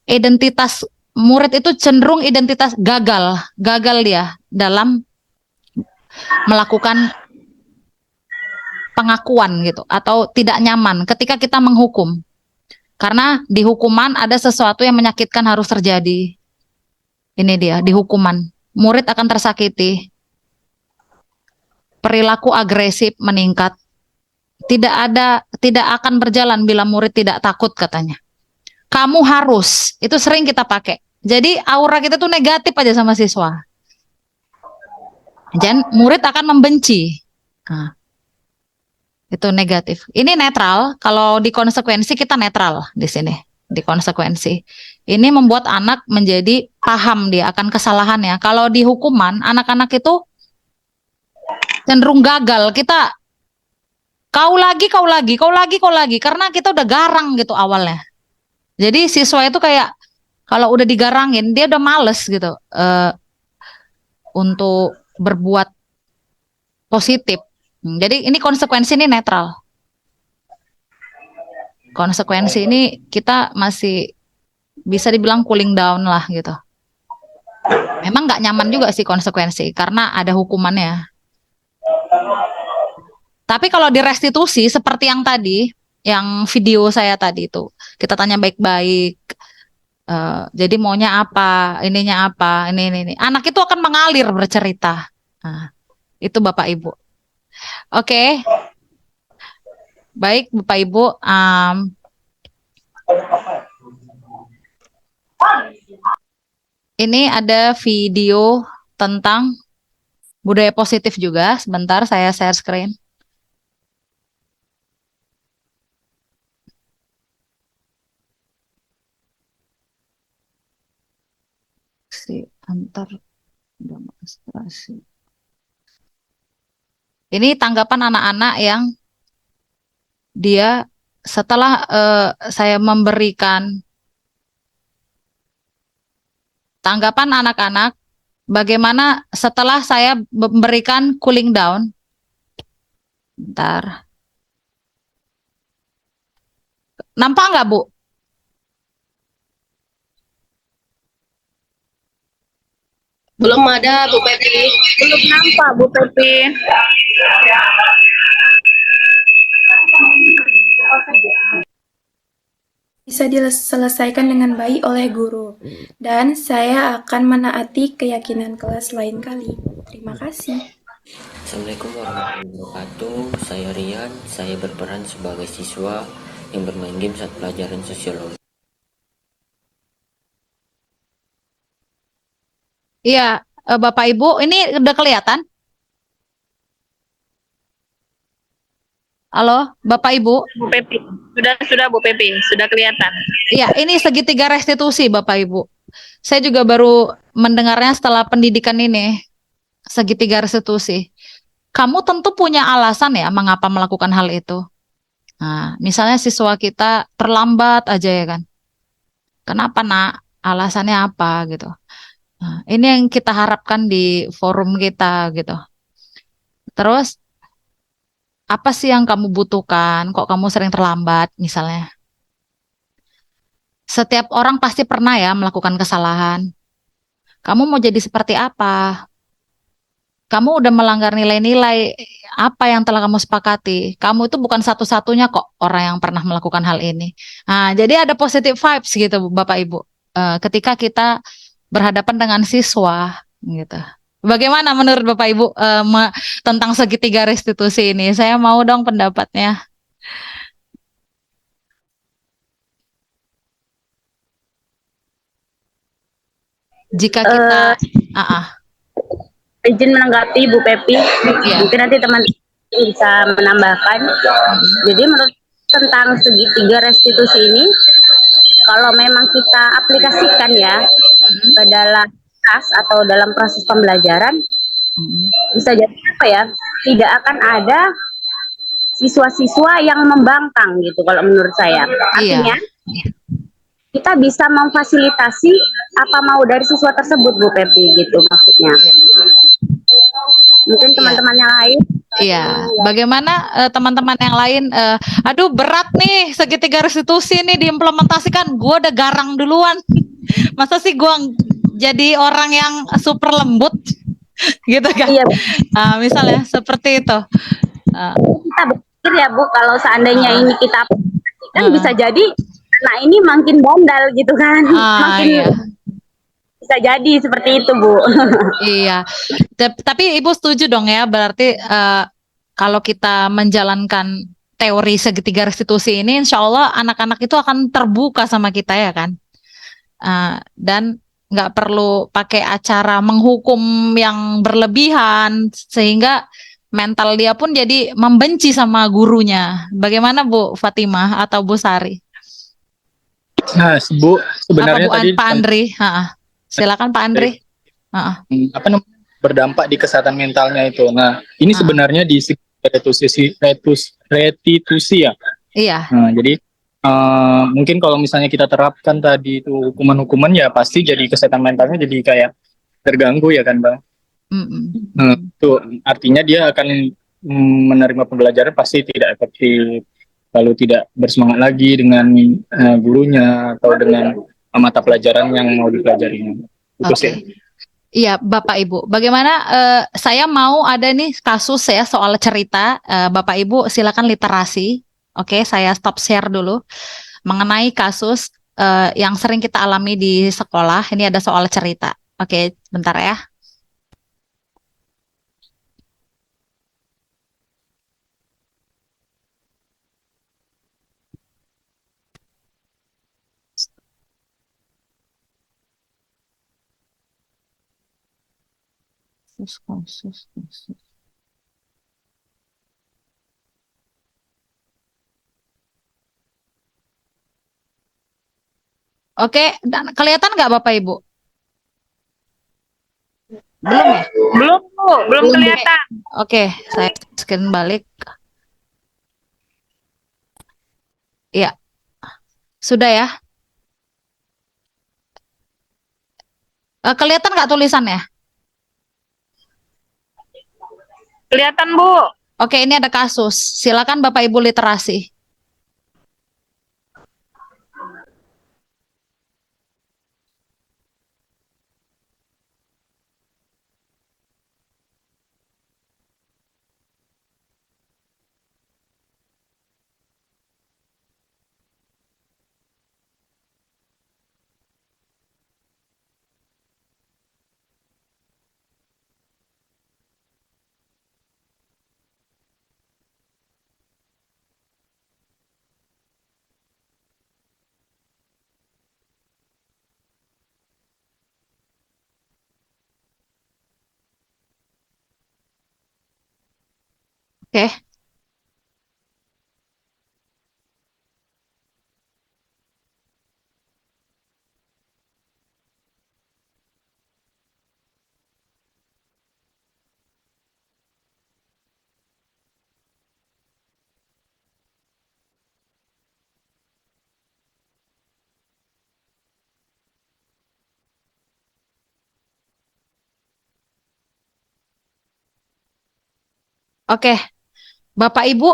identitas murid itu cenderung identitas gagal dia dalam melakukan pengakuan gitu atau tidak nyaman ketika kita menghukum. Karena di hukuman ada sesuatu yang menyakitkan harus terjadi. Ini dia, di hukuman. Murid akan tersakiti. Perilaku agresif meningkat. Tidak akan berjalan bila murid tidak takut katanya. Kamu harus, itu sering kita pakai. Jadi aura kita tuh negatif aja sama siswa. Dan murid akan membenci. Nah, itu negatif. Ini netral. Kalau di konsekuensi kita netral di sini. Di konsekuensi. Ini membuat anak menjadi paham dia akan kesalahannya. Kalau di hukuman, anak-anak itu cenderung gagal. Kita kau lagi. Karena kita udah garang gitu awalnya. Jadi siswa itu kayak kalau udah digarangin, dia udah males gitu untuk berbuat positif. Jadi ini konsekuensi ini netral. Konsekuensi ini kita masih bisa dibilang cooling down lah gitu. Memang nggak nyaman juga sih konsekuensi karena ada hukumannya. Tapi kalau di restitusi seperti yang tadi, yang video saya tadi itu, kita tanya baik-baik. Jadi maunya apa, ininya apa, ini. Anak itu akan mengalir bercerita. Nah, itu Bapak Ibu. Oke. Baik Bapak Ibu. Ini ada video tentang budaya positif juga. Sebentar saya share screen. Antar demonstrasi. Ini tanggapan anak-anak yang dia setelah saya memberikan tanggapan anak-anak bagaimana setelah saya memberikan cooling down. Bentar. Nampak nggak, Bu? Belum ada, Bu Pepi. Belum nampak, Bu Pepi. bisa diselesaikan dengan baik oleh guru. Dan saya akan menaati keyakinan kelas lain kali. Terima kasih. Assalamualaikum warahmatullahi wabarakatuh. Saya Rian. Saya berperan sebagai siswa yang bermain game saat pelajaran sosiologi. Iya, Bapak Ibu, ini udah kelihatan? Halo, Bapak Ibu. Bu Pepi, sudah Bu Pepi, sudah kelihatan. Iya, ini segitiga restitusi Bapak Ibu. Saya juga baru mendengarnya setelah pendidikan ini, segitiga restitusi. Kamu tentu punya alasan ya mengapa melakukan hal itu. Nah, misalnya siswa kita terlambat aja ya kan. Kenapa nak? Alasannya apa gitu. Nah, ini yang kita harapkan di forum kita gitu. Terus apa sih yang kamu butuhkan? Kok kamu sering terlambat misalnya? Setiap orang pasti pernah ya melakukan kesalahan. Kamu mau jadi seperti apa? Kamu udah melanggar nilai-nilai apa yang telah kamu sepakati. Kamu itu bukan satu-satunya kok orang yang pernah melakukan hal ini. Nah, jadi ada positive vibes gitu, Bapak Ibu. Ketika kita berhadapan dengan siswa, gitu. Bagaimana menurut Bapak Ibu tentang segitiga restitusi ini? Saya mau dong pendapatnya. Jika kita, izin menanggapi Bu Pepi, mungkin nanti teman bisa menambahkan. Jadi menurut tentang segitiga restitusi ini, kalau memang kita aplikasikan ya ke dalam kelas atau dalam proses pembelajaran, bisa jadi apa ya? Tidak akan ada siswa-siswa yang membangkang gitu kalau menurut saya. Artinya kita bisa memfasilitasi apa mau dari siswa tersebut Bu Pepi gitu maksudnya. Mungkin teman-teman yang lain. Iya, bagaimana teman-teman yang lain? Aduh berat nih segitiga restitusi nih diimplementasikan. Gue udah garang duluan. Masa sih gue jadi orang yang super lembut, gitu kan? Iya. Misalnya seperti itu. Kita berpikir ya Bu, kalau seandainya ini kita aplikasikan bisa jadi, nah ini makin bandel gitu kan? Makin bisa jadi seperti itu Bu. Iya, tapi Ibu setuju dong ya, berarti kalau kita menjalankan teori segitiga restitusi ini, insya Allah anak-anak itu akan terbuka sama kita ya kan, dan nggak perlu pakai acara menghukum yang berlebihan sehingga mental dia pun jadi membenci sama gurunya. Bagaimana Bu Fatimah atau Bu Sari? Nah, Bu, sebenarnya Apa Bu tadi Pak Andri? Silakan Pak Andri. apa namanya berdampak di kesehatan mentalnya itu. Nah, ini sebenarnya di restitusi ya. Iya. Nah, jadi mungkin kalau misalnya kita terapkan tadi itu hukuman-hukuman ya pasti jadi kesehatan mentalnya jadi kayak terganggu ya kan, Bang. Nah, itu artinya dia akan menerima pembelajaran pasti tidak efektif, lalu tidak bersemangat lagi dengan gurunya atau dengan mata pelajaran yang mau dipelajarinya. Itu sih. Iya, Bapak Ibu. Bagaimana saya mau ada nih kasus ya soal cerita. Bapak Ibu silakan literasi. Oke, saya stop share dulu mengenai kasus yang sering kita alami di sekolah. Ini ada soal cerita. Oke, bentar ya. Kasus. Oke, dan kelihatan nggak Bapak Ibu? Belum ya? Belum Bu, belum kelihatan. Oke, saya scan balik. Iya, sudah ya. Kelihatan nggak tulisannya? Kelihatan Bu. Oke, ini ada kasus. Silakan Bapak Ibu literasi. Oke. Oke, Bapak Ibu,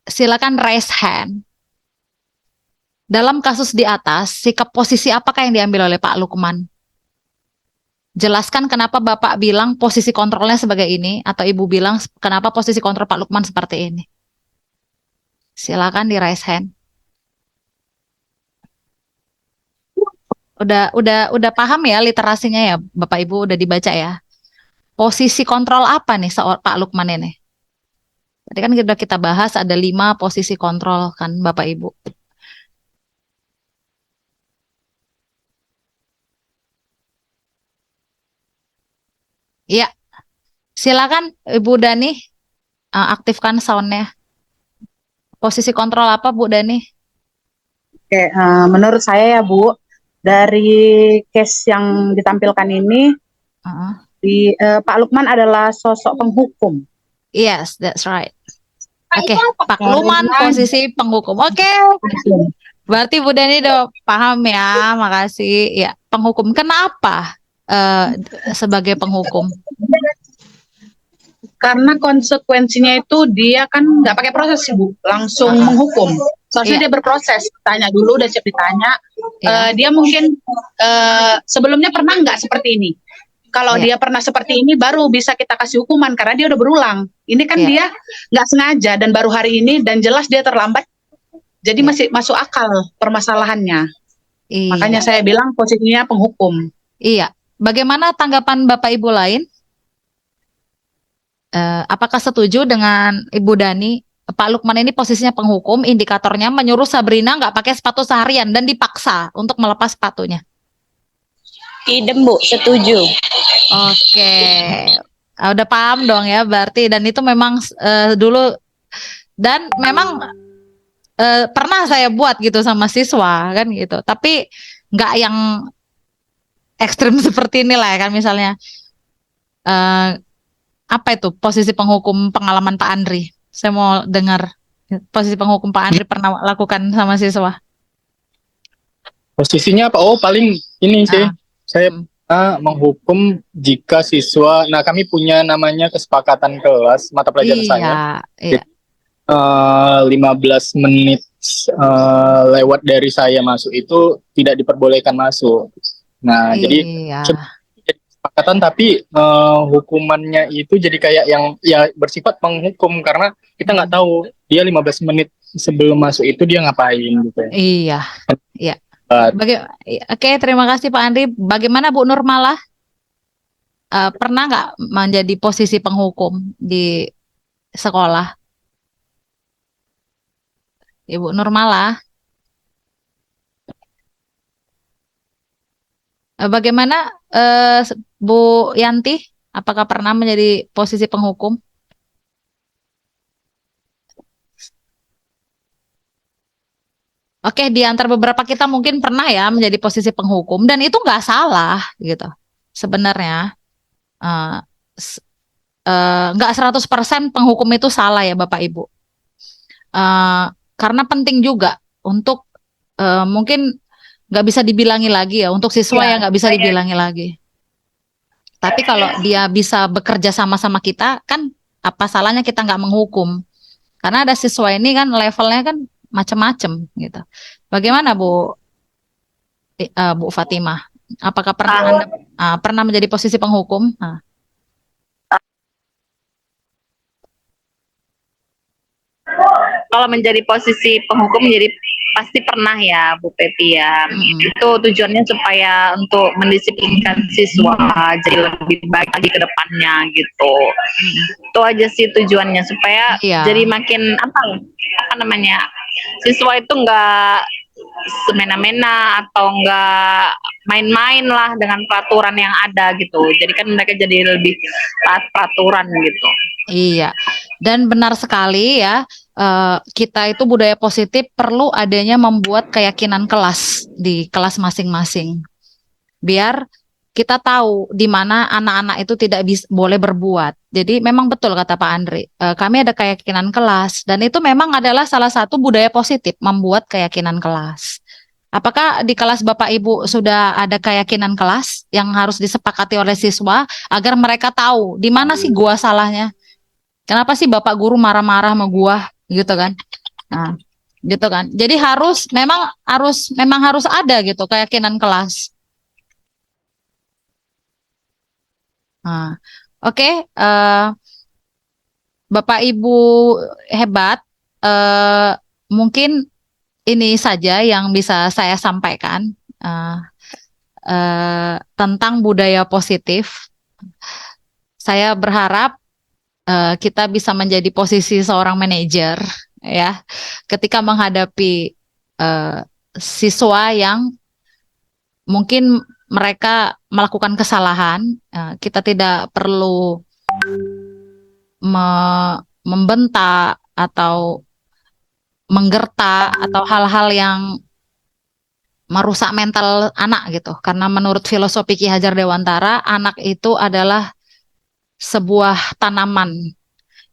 silakan raise hand. Dalam kasus di atas, sikap posisi apakah yang diambil oleh Pak Lukman? Jelaskan kenapa Bapak bilang posisi kontrolnya sebagai ini, atau Ibu bilang kenapa posisi kontrol Pak Lukman seperti ini. Silakan di raise hand. Udah paham ya literasinya ya, Bapak Ibu udah dibaca ya. Posisi kontrol apa nih Pak Lukman ini? Tadi kan sudah kita bahas ada 5 posisi kontrol kan Bapak Ibu. Iya, silakan Ibu Dani aktifkan soundnya. Posisi kontrol apa Bu Dani? Oke, menurut saya ya Bu, dari case yang ditampilkan ini, Pak Lukman adalah sosok penghukum. Yes, that's right. Oke, Pak Lukman posisi penghukum. Oke, berarti Bu Dani udah paham ya, makasih. Ya, penghukum. Kenapa sebagai penghukum? Karena konsekuensinya itu dia kan nggak pakai proses sih Bu, langsung menghukum. Seharusnya dia berproses, tanya dulu, udah siap ditanya. Dia mungkin sebelumnya pernah nggak seperti ini? Kalau dia pernah seperti ini, baru bisa kita kasih hukuman karena dia udah berulang. Ini kan dia nggak sengaja dan baru hari ini dan jelas dia terlambat. Jadi masih masuk akal permasalahannya. Makanya saya bilang posisinya penghukum. Iya. Bagaimana tanggapan Bapak Ibu lain? Apakah setuju dengan Ibu Dani? Pak Lukman ini posisinya penghukum, indikatornya menyuruh Sabrina nggak pakai sepatu seharian dan dipaksa untuk melepas sepatunya. Idem Bu, setuju. Oke, udah paham dong ya berarti, dan itu memang dulu dan memang pernah saya buat gitu sama siswa kan gitu, tapi nggak yang ekstrim seperti ini lah ya kan, misalnya apa itu posisi penghukum pengalaman Pak Andri. Saya mau dengar posisi penghukum Pak Andri pernah lakukan sama siswa. Posisinya apa? Oh, paling ini sih. Saya menghukum jika siswa, nah kami punya namanya kesepakatan kelas mata pelajaran saya. Iya. 15 menit lewat dari saya masuk itu tidak diperbolehkan masuk. Nah, jadi kesepakatan tapi hukumannya itu jadi kayak yang ya bersifat menghukum karena kita nggak tahu dia 15 menit sebelum masuk itu dia ngapain gitu. Iya. Iya. Oke, terima kasih Pak Andri. Bagaimana Bu Nurmalah? Pernah nggak menjadi posisi penghukum di sekolah? Ibu Nurmalah. Bagaimana Bu Yanti? Apakah pernah menjadi posisi penghukum? Oke, di antara beberapa kita mungkin pernah ya menjadi posisi penghukum dan itu nggak salah gitu. Sebenarnya nggak 100% penghukum itu salah ya Bapak Ibu. Karena penting juga untuk mungkin nggak bisa dibilangi lagi ya untuk siswa yang nggak bisa dibilangi lagi. Tapi kalau dia bisa bekerja sama-sama kita, kan apa salahnya kita nggak menghukum? Karena ada siswa ini kan levelnya kan macam-macam gitu. Bagaimana Bu Fatimah? Apakah pernah Anda pernah menjadi posisi penghukum? Kalau menjadi posisi penghukum jadi pasti pernah ya Bu Pepi ya. Itu tujuannya supaya untuk mendisiplinkan siswa jadi lebih baik lagi ke depannya gitu. Itu aja sih tujuannya supaya jadi makin apa namanya, siswa itu enggak semena-mena atau enggak main-main lah dengan peraturan yang ada gitu. Jadi kan mereka jadi lebih taat peraturan gitu. Iya, dan benar sekali ya, kita itu budaya positif perlu adanya membuat keyakinan kelas di kelas masing-masing. Biar kita tahu di mana anak-anak itu tidak boleh berbuat. Jadi memang betul kata Pak Andri, kami ada keyakinan kelas dan itu memang adalah salah satu budaya positif membuat keyakinan kelas. Apakah di kelas Bapak Ibu sudah ada keyakinan kelas yang harus disepakati oleh siswa agar mereka tahu di mana sih gua salahnya? Kenapa sih Bapak Guru marah-marah sama gua gitu kan? Nah, gitu kan. Jadi memang harus ada gitu keyakinan kelas. Nah, oke, Bapak Ibu hebat. Mungkin ini saja yang bisa saya sampaikan tentang budaya positif. Saya berharap kita bisa menjadi posisi seorang manajer ya, ketika menghadapi siswa yang mungkin mereka melakukan kesalahan, kita tidak perlu membentak atau menggertak atau hal-hal yang merusak mental anak gitu. Karena menurut filosofi Ki Hajar Dewantara, anak itu adalah sebuah tanaman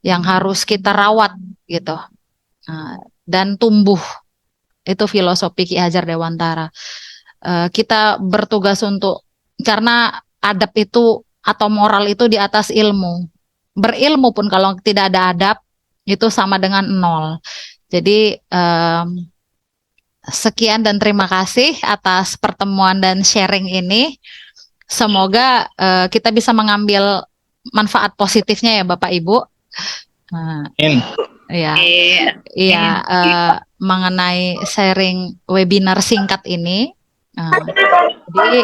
yang harus kita rawat gitu, dan tumbuh. Itu filosofi Ki Hajar Dewantara. Kita bertugas karena adab itu atau moral itu di atas ilmu. Berilmu pun kalau tidak ada adab itu sama dengan nol. Jadi sekian dan terima kasih atas pertemuan dan sharing ini. Semoga kita bisa mengambil manfaat positifnya ya Bapak Ibu. Iya, mengenai sharing webinar singkat ini. Jadi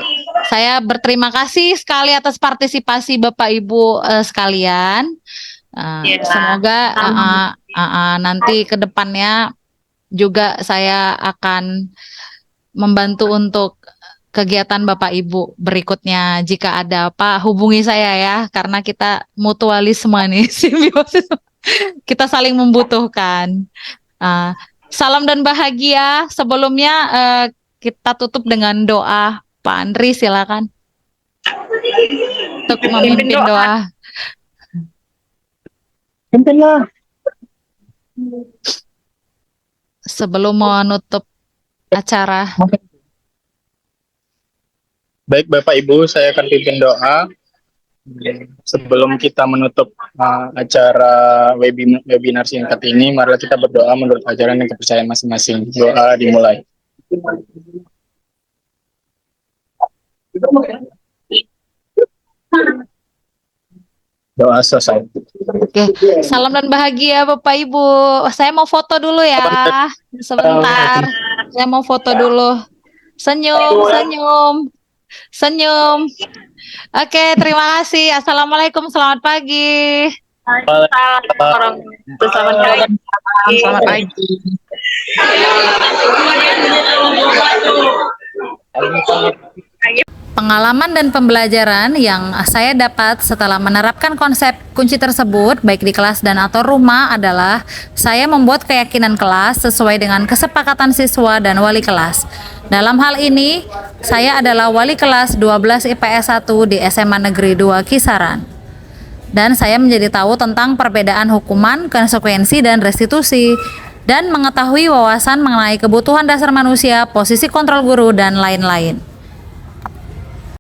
saya berterima kasih sekali atas partisipasi Bapak Ibu sekalian. Semoga nanti ke depannya juga saya akan membantu untuk kegiatan Bapak Ibu berikutnya. Jika ada apa, hubungi saya ya, karena kita mutualisme nih, simbiosis. Kita saling membutuhkan. Salam dan bahagia. Sebelumnya kita tutup dengan doa. Pak Andri silakan untuk memimpin doa. Sebelum menutup acara. Baik Bapak Ibu, saya akan pimpin doa. Sebelum kita menutup acara webinar singkat ini, marilah kita berdoa menurut ajaran dan kepercayaan masing-masing. Doa dimulai. Doa selesai. Oke, salam dan bahagia Bapak Ibu. Saya mau foto dulu ya, sebentar. Saya mau foto dulu. Senyum. Oke, terima kasih. Assalamualaikum, selamat pagi. Selamat pagi. Pengalaman dan pembelajaran yang saya dapat setelah menerapkan konsep kunci tersebut baik di kelas dan atau rumah adalah saya membuat keyakinan kelas sesuai dengan kesepakatan siswa dan wali kelas. Dalam hal ini, saya adalah wali kelas 12 IPS 1 di SMA Negeri 2 Kisaran. Dan saya menjadi tahu tentang perbedaan hukuman, konsekuensi, dan restitusi, dan mengetahui wawasan mengenai kebutuhan dasar manusia, posisi kontrol guru, dan lain-lain.